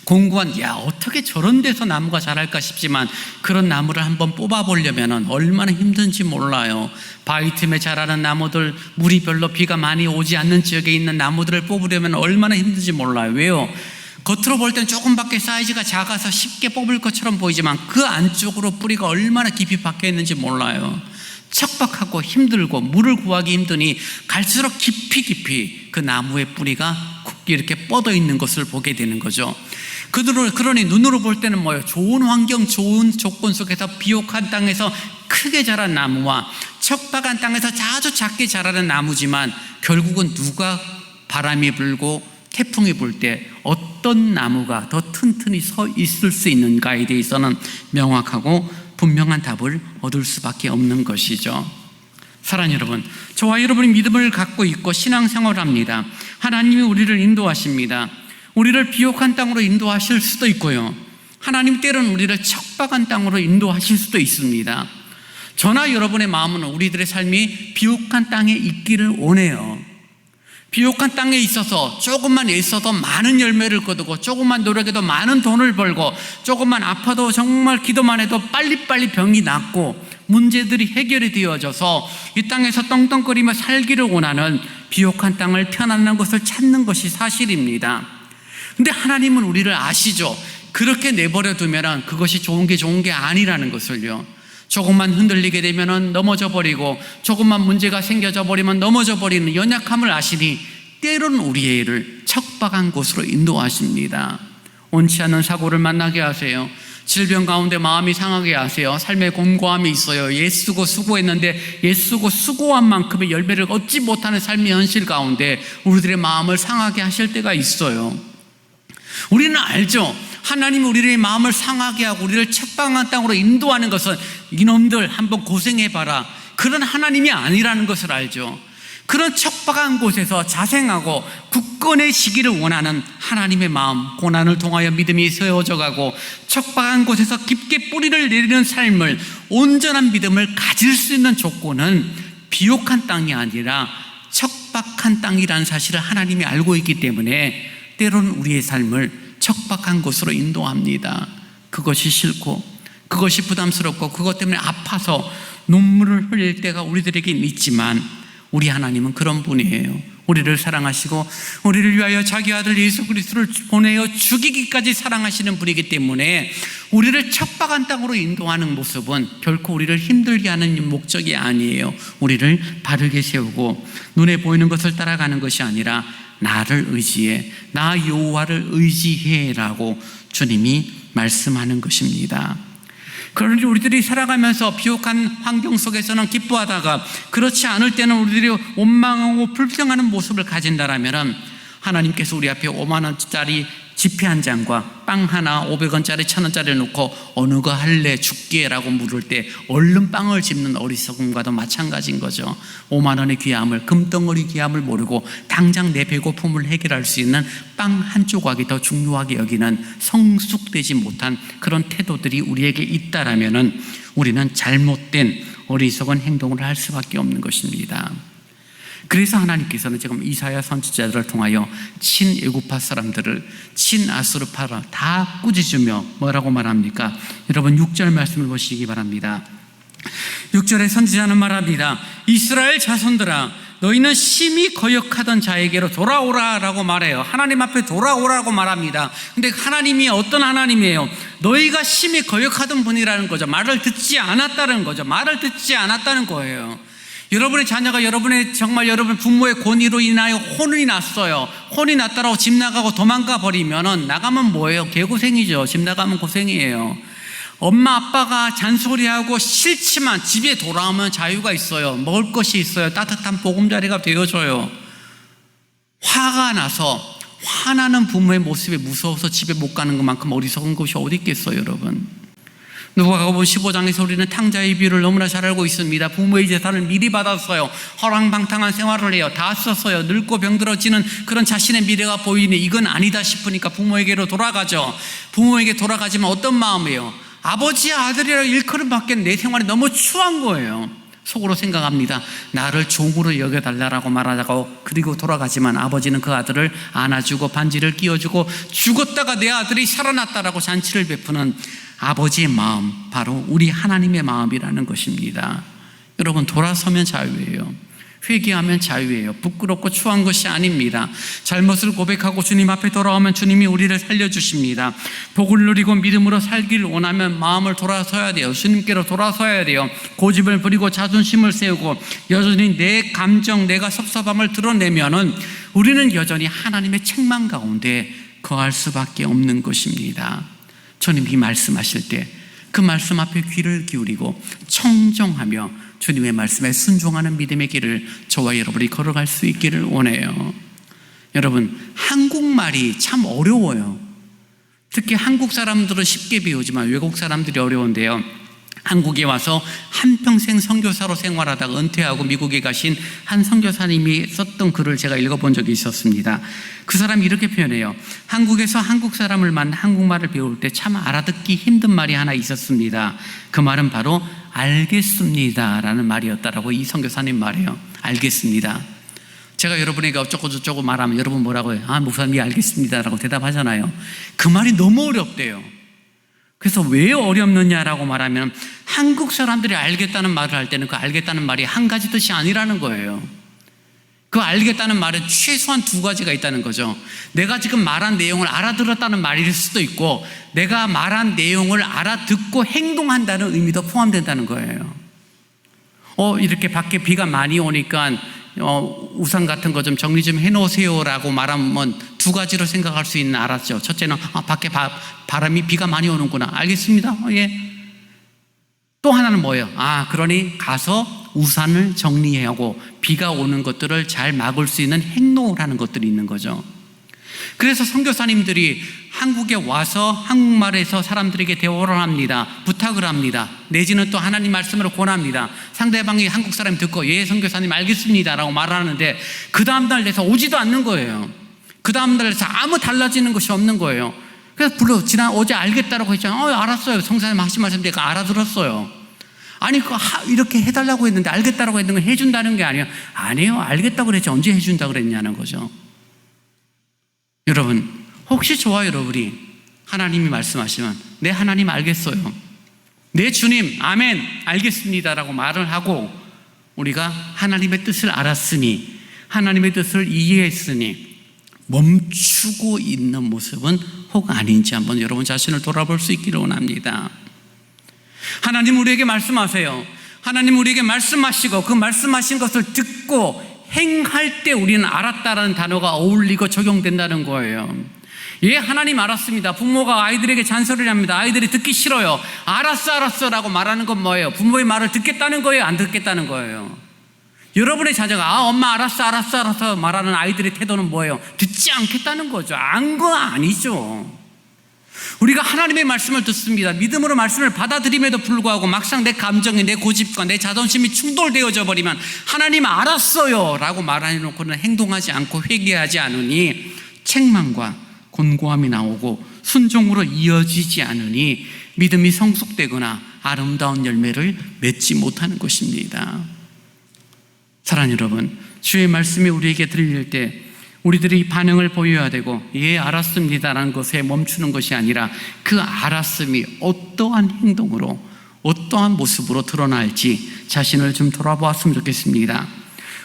공구한, 어떻게 저런 데서 나무가 자랄까 싶지만 그런 나무를 한번 뽑아보려면 얼마나 힘든지 몰라요. 바위 틈에 자라는 나무들, 물이 별로 비가 많이 오지 않는 지역에 있는 나무들을 뽑으려면 얼마나 힘든지 몰라요. 왜요? 겉으로 볼 땐 조금밖에 사이즈가 작아서 쉽게 뽑을 것처럼 보이지만 그 안쪽으로 뿌리가 얼마나 깊이 박혀 있는지 몰라요. 척박하고 힘들고 물을 구하기 힘드니 갈수록 깊이 그 나무의 뿌리가 굳게 이렇게 뻗어 있는 것을 보게 되는 거죠. 그러니 눈으로 볼 때는 뭐예요? 좋은 환경, 좋은 조건 속에서 비옥한 땅에서 크게 자란 나무와 척박한 땅에서 아주 작게 자라는 나무지만 결국은 누가 바람이 불고 태풍이 불 때 어떤 나무가 더 튼튼히 서 있을 수 있는가에 대해서는 명확하고 분명한 답을 얻을 수밖에 없는 것이죠. 사랑하는 여러분, 저와 여러분이 믿음을 갖고 있고 신앙생활을 합니다. 하나님이 우리를 인도하십니다. 우리를 비옥한 땅으로 인도하실 수도 있고요, 하나님 때로는 우리를 척박한 땅으로 인도하실 수도 있습니다. 저나 여러분의 마음은 우리들의 삶이 비옥한 땅에 있기를 원해요. 비옥한 땅에 있어서 조금만 애써도 많은 열매를 거두고, 조금만 노력해도 많은 돈을 벌고, 조금만 아파도 정말 기도만 해도 빨리빨리 병이 낫고 문제들이 해결이 되어져서 이 땅에서 떵떵거리며 살기를 원하는 비옥한 땅을 편안한 것을 찾는 것이 사실입니다. 근데 하나님은 우리를 아시죠? 그렇게 내버려 두면 그것이 좋은 게 아니라는 것을요. 조금만 흔들리게 되면 넘어져 버리고, 조금만 문제가 생겨져 버리면 넘어져 버리는 연약함을 아시니 때로는 우리의 일을 척박한 곳으로 인도하십니다. 원치 않는 사고를 만나게 하세요. 질병 가운데 마음이 상하게 하세요. 삶에 곤고함이 있어요. 애쓰고 수고했는데 애쓰고 수고한 만큼의 열매를 얻지 못하는 삶의 현실 가운데 우리들의 마음을 상하게 하실 때가 있어요. 우리는 알죠. 하나님이 우리의 마음을 상하게 하고 우리를 척박한 땅으로 인도하는 것은 이놈들 한번 고생해봐라, 그런 하나님이 아니라는 것을 알죠. 그런 척박한 곳에서 자생하고 굳건해지기를 원하는 하나님의 마음, 고난을 통하여 믿음이 세워져 가고 척박한 곳에서 깊게 뿌리를 내리는 삶을, 온전한 믿음을 가질 수 있는 조건은 비옥한 땅이 아니라 척박한 땅이라는 사실을 하나님이 알고 있기 때문에 때로는 우리의 삶을 척박한 곳으로 인도합니다. 그것이 싫고, 그것이 부담스럽고, 그것 때문에 아파서 눈물을 흘릴 때가 우리들에겐 있지만 우리 하나님은 그런 분이에요. 우리를 사랑하시고 우리를 위하여 자기 아들 예수 그리스도를 보내어 죽이기까지 사랑하시는 분이기 때문에 우리를 척박한 땅으로 인도하는 모습은 결코 우리를 힘들게 하는 목적이 아니에요. 우리를 바르게 세우고 눈에 보이는 것을 따라가는 것이 아니라 나를 의지해, 나 여호와를 의지해라고 주님이 말씀하는 것입니다. 그런데 우리들이 살아가면서 비옥한 환경 속에서는 기뻐하다가 그렇지 않을 때는 우리들이 원망하고 불평하는 모습을 가진다라면 하나님께서 우리 앞에 5만 원짜리 지폐 한 장과 빵 하나, 500원짜리 1000원짜리를 놓고 어느 거 할래 줄게 라고 물을 때 얼른 빵을 집는 어리석음과도 마찬가지인 거죠. 5만 원의 귀함을, 금덩어리 귀함을 모르고 당장 내 배고픔을 해결할 수 있는 빵 한 조각이 더 중요하게 여기는 성숙되지 못한 그런 태도들이 우리에게 있다라면 우리는 잘못된 어리석은 행동을 할 수밖에 없는 것입니다. 그래서 하나님께서는 지금 이사야 선지자들을 통하여 친애굽파 사람들을, 친아수르파를 다 꾸짖으며 뭐라고 말합니까? 여러분 6절 말씀을 보시기 바랍니다. 6절에 선지자는 말합니다. 이스라엘 자손들아, 너희는 심히 거역하던 자에게로 돌아오라 라고 말해요. 하나님 앞에 돌아오라고 말합니다. 근데 하나님이 어떤 하나님이에요? 너희가 심히 거역하던 분이라는 거죠. 말을 듣지 않았다는 거죠. 말을 듣지 않았다는 거예요. 여러분의 자녀가 정말 여러분 부모의 권위로 인하여 혼이 났어요. 혼이 났다라고 집 나가고 도망가 버리면은, 나가면 뭐예요? 개고생이죠. 집 나가면 고생이에요. 엄마 아빠가 잔소리하고 싫지만 집에 돌아오면 자유가 있어요. 먹을 것이 있어요. 따뜻한 보금자리가 되어줘요. 화가 나서 화나는 부모의 모습이 무서워서 집에 못 가는 것만큼 어리석은 것이 어디 있겠어요, 여러분? 누가복음 15장에서 우리는 탕자의 비유를 너무나 잘 알고 있습니다. 부모의 재산을 미리 받았어요. 허랑방탕한 생활을 해요. 다 썼어요. 늙고 병들어지는 그런 자신의 미래가 보이니 이건 아니다 싶으니까 부모에게로 돌아가죠. 부모에게 돌아가지만 어떤 마음이에요? 아버지 아들이라 일컬음밖에 내 생활이 너무 추한 거예요. 속으로 생각합니다. 나를 종으로 여겨달라고 말하자고. 그리고 돌아가지만 아버지는 그 아들을 안아주고 반지를 끼워주고 죽었다가 내 아들이 살아났다라고 잔치를 베푸는 아버지의 마음, 바로 우리 하나님의 마음이라는 것입니다. 여러분, 돌아서면 자유예요. 회개하면 자유예요. 부끄럽고 추한 것이 아닙니다. 잘못을 고백하고 주님 앞에 돌아오면 주님이 우리를 살려주십니다. 복을 누리고 믿음으로 살기를 원하면 마음을 돌아서야 돼요. 주님께로 돌아서야 돼요. 고집을 부리고 자존심을 세우고 여전히 내 감정, 내가 섭섭함을 드러내면은 우리는 여전히 하나님의 책망 가운데 거할 수밖에 없는 것입니다. 주님이 말씀하실 때 그 말씀 앞에 귀를 기울이고 청정하며 주님의 말씀에 순종하는 믿음의 길을 저와 여러분이 걸어갈 수 있기를 원해요. 여러분, 한국말이 참 어려워요. 특히 한국 사람들은 쉽게 배우지만 외국 사람들이 어려운데요. 한국에 와서 한평생 선교사로 생활하다가 은퇴하고 미국에 가신 한 선교사님이 썼던 글을 제가 읽어본 적이 있었습니다. 그 사람이 이렇게 표현해요. 한국에서 한국 사람을 만나 한국말을 배울 때 참 알아듣기 힘든 말이 하나 있었습니다. 그 말은 바로 알겠습니다 라는 말이었다라고 이 선교사님 말해요. 알겠습니다. 제가 여러분에게 어쩌고 저쩌고 말하면 여러분 뭐라고 해요? 아, 목사님이 알겠습니다 라고 대답하잖아요. 그 말이 너무 어렵대요. 그래서 왜 어렵느냐라고 말하면 한국 사람들이 알겠다는 말을 할 때는 그 알겠다는 말이 한 가지 뜻이 아니라는 거예요. 그 알겠다는 말은 최소한 두 가지가 있다는 거죠. 내가 지금 말한 내용을 알아들었다는 말일 수도 있고 내가 말한 내용을 알아듣고 행동한다는 의미도 포함된다는 거예요. 이렇게 밖에 비가 많이 오니까 우산 같은 거 좀 정리 좀 해놓으세요 라고 말하면 두 가지로 생각할 수 있는 알았죠. 첫째는 밖에 바람이 비가 많이 오는구나. 알겠습니다. 예. 또 하나는 뭐예요? 그러니 가서 우산을 정리하고 비가 오는 것들을 잘 막을 수 있는 행동을 하는 것들이 있는 거죠. 그래서 선교사님들이 한국에 와서 한국말에서 사람들에게 대화를 합니다. 부탁을 합니다. 내지는 또 하나님 말씀으로 권합니다. 상대방이 한국 사람이 듣고 예 선교사님 알겠습니다 라고 말하는데 그 다음날 돼서 오지도 않는 거예요. 그 다음날 돼서 아무 달라지는 것이 없는 거예요. 그래서 어제 알겠다라고 했잖아요. 알았어요. 성사님 하신 말씀 내가 알아들었어요. 아니 이렇게 해달라고 했는데 알겠다라고 했는데 해준다는 게 아니에요. 알겠다고 그랬지 언제 해준다고 그랬냐는 거죠. 여러분, 혹시 저와 여러분이 하나님이 말씀하시면 네 하나님 알겠어요, 네 주님 아멘 알겠습니다라고 말을 하고 우리가 하나님의 뜻을 알았으니 하나님의 뜻을 이해했으니 멈추고 있는 모습은 혹 아닌지 한번 여러분 자신을 돌아볼 수 있기를 원합니다. 하나님 우리에게 말씀하세요. 하나님 우리에게 말씀하시고 그 말씀하신 것을 듣고 행할 때 우리는 알았다라는 단어가 어울리고 적용된다는 거예요. 예, 하나님 알았습니다. 부모가 아이들에게 잔소리를 합니다. 아이들이 듣기 싫어요. 알았어 라고 말하는 건 뭐예요? 부모의 말을 듣겠다는 거예요? 안 듣겠다는 거예요? 여러분의 자녀가 엄마 알았어 말하는 아이들의 태도는 뭐예요? 듣지 않겠다는 거죠. 안 거 아니죠. 우리가 하나님의 말씀을 듣습니다. 믿음으로 말씀을 받아들임에도 불구하고 막상 내 감정이 내 고집과 내 자존심이 충돌되어져 버리면 하나님 알았어요 라고 말해놓고는 행동하지 않고 회개하지 않으니 책망과 곤고함이 나오고 순종으로 이어지지 않으니 믿음이 성숙되거나 아름다운 열매를 맺지 못하는 것입니다. 사랑하는 여러분, 주의 말씀이 우리에게 들릴 때 우리들이 반응을 보여야 되고 예 알았습니다라는 것에 멈추는 것이 아니라 그 알았음이 어떠한 행동으로 어떠한 모습으로 드러날지 자신을 좀 돌아보았으면 좋겠습니다.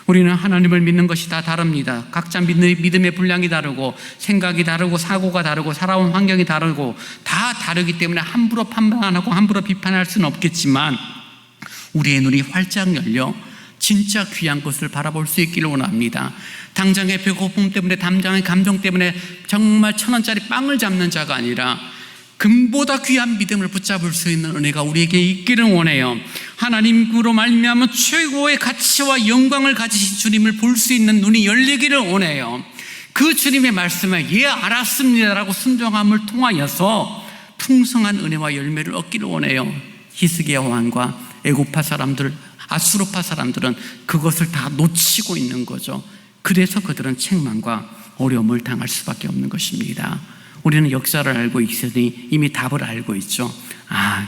우리는 하나님을 믿는 것이 다 다릅니다. 각자 믿음의 분량이 다르고 생각이 다르고 사고가 다르고 살아온 환경이 다르고 다 다르기 때문에 함부로 판단하고 함부로 비판할 수는 없겠지만 우리의 눈이 활짝 열려 진짜 귀한 것을 바라볼 수 있기를 원합니다. 당장의 배고픔 때문에 당장의 감정 때문에 정말 1,000원짜리 빵을 잡는 자가 아니라 금보다 귀한 믿음을 붙잡을 수 있는 은혜가 우리에게 있기를 원해요. 하나님으로 말미암아 최고의 가치와 영광을 가지신 주님을 볼 수 있는 눈이 열리기를 원해요. 그 주님의 말씀에 예 알았습니다라고 순종함을 통하여서 풍성한 은혜와 열매를 얻기를 원해요. 히스기야 왕과 애굽파 사람들, 아수르파 사람들은 그것을 다 놓치고 있는 거죠. 그래서 그들은 책망과 어려움을 당할 수밖에 없는 것입니다. 우리는 역사를 알고 있으니 이미 답을 알고 있죠.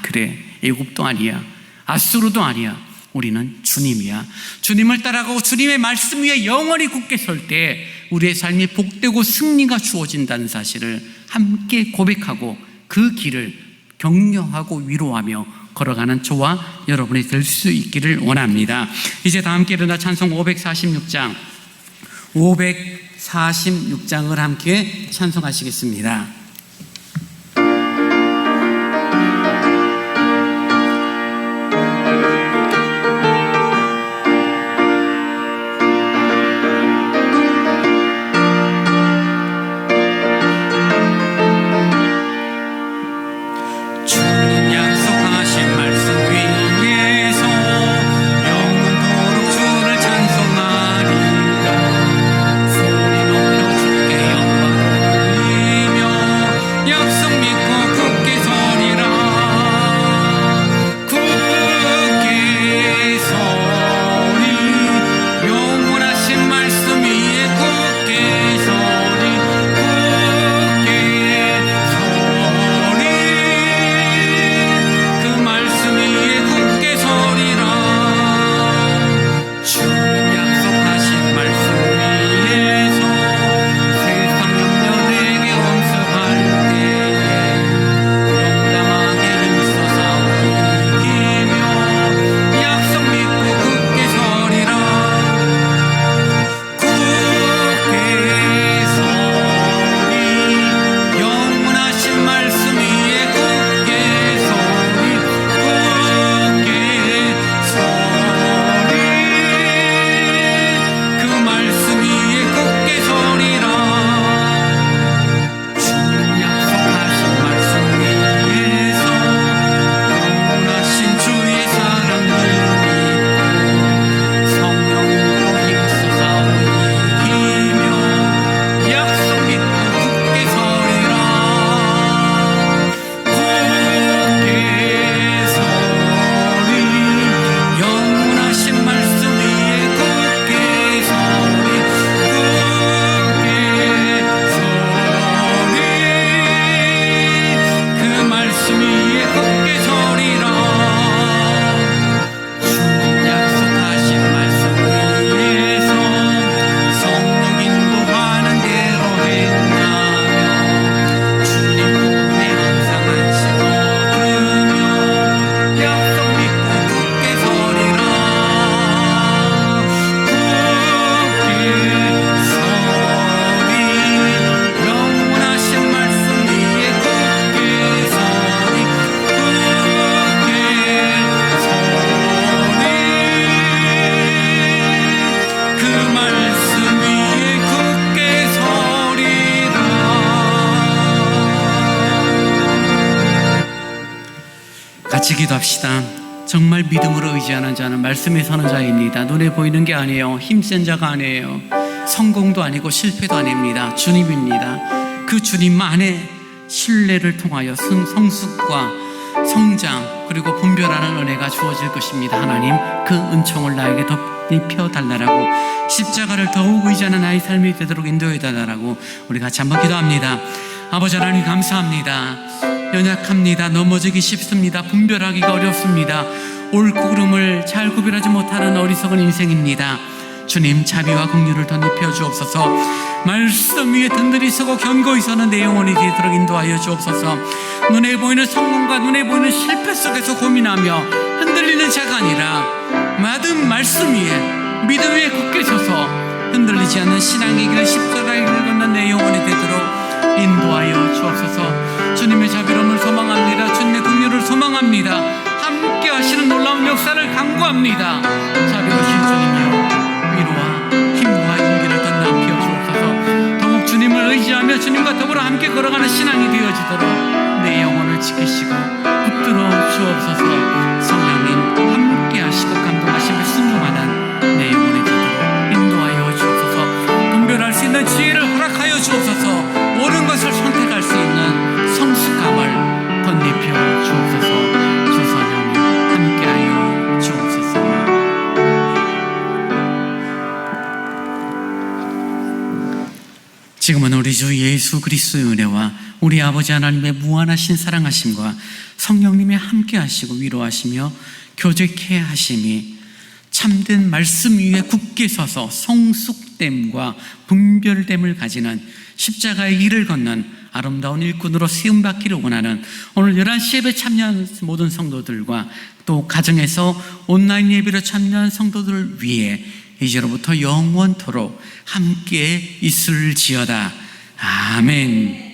그래, 애굽도 아니야, 아수르도 아니야, 우리는 주님이야. 주님을 따라가고 주님의 말씀 위에 영원히 굳게 설 때 우리의 삶이 복되고 승리가 주어진다는 사실을 함께 고백하고 그 길을 격려하고 위로하며 걸어가는 저와 여러분이 될 수 있기를 원합니다. 이제 다 함께 일어나 찬송 546장을 함께 찬송하시겠습니다. 같이 기도합시다. 정말 믿음으로 의지하는 자는 말씀에 서는 자입니다. 눈에 보이는 게 아니에요. 힘센 자가 아니에요. 성공도 아니고 실패도 아닙니다. 주님입니다. 그 주님만의 신뢰를 통하여 성숙과 성장 그리고 분별하는 은혜가 주어질 것입니다. 하나님, 그 은총을 나에게 덧입혀 달라고, 십자가를 더욱 의지하는 나의 삶이 되도록 인도해 달라고 우리 같이 한번 기도합니다. 아버지 하나님, 감사합니다. 연약합니다. 넘어지기 쉽습니다. 분별하기가 어렵습니다. 옳고 그름을 잘 구별하지 못하는 어리석은 인생입니다. 주님, 자비와 긍휼을 덧입혀 주옵소서. 말씀 위에 든든히 서고 견고히 서는 내 영혼이 되도록 인도하여 주옵소서. 눈에 보이는 성공과 눈에 보이는 실패 속에서 고민하며 흔들리는 자가 아니라 모든 말씀 위에 믿음 위에 굳게 서서 흔들리지 않는 신앙의 길, 십자가의 길을 걷는 내 영혼이 되도록 인도하여 주옵소서. 주님의 자비로움을 소망합니다. 주님의 긍휼을 소망합니다. 함께 하시는 놀라운 역사를 간구합니다. 자비로우신 주님이여, 위로와 힘과 용기를 덧납혀 주옵소서. 더욱 주님을 의지하며 주님과 더불어 함께 걸어가는 신앙이 되어지도록 내 영혼을 지키시고 붙들어 주옵소서. 성령님, 함께 하시고 감동하시며 순종하는 내 영혼이 되도록 인도하여 주옵소서. 분별할 수 있는 지혜를 허락하여 주옵소서. 옳은 것을 선택할 수 있는 성숙함을 덧입혀 주옵소서. 주 성령님, 함께하여 주옵소서. 지금은 우리 주 예수 그리스도의 은혜와 우리 아버지 하나님의 무한하신 사랑하심과 성령님의 함께하시고 위로하시며 교제케 하심이 참된 말씀 위에 굳게 서서 성숙됨과 분별됨을 가지는 십자가의 길을 걷는 아름다운 일꾼으로 세움받기를 원하는 오늘 11시 예배 참여한 모든 성도들과 또 가정에서 온라인 예배로 참여한 성도들을 위해 이제로부터 영원토록 함께 있을지어다. 아멘.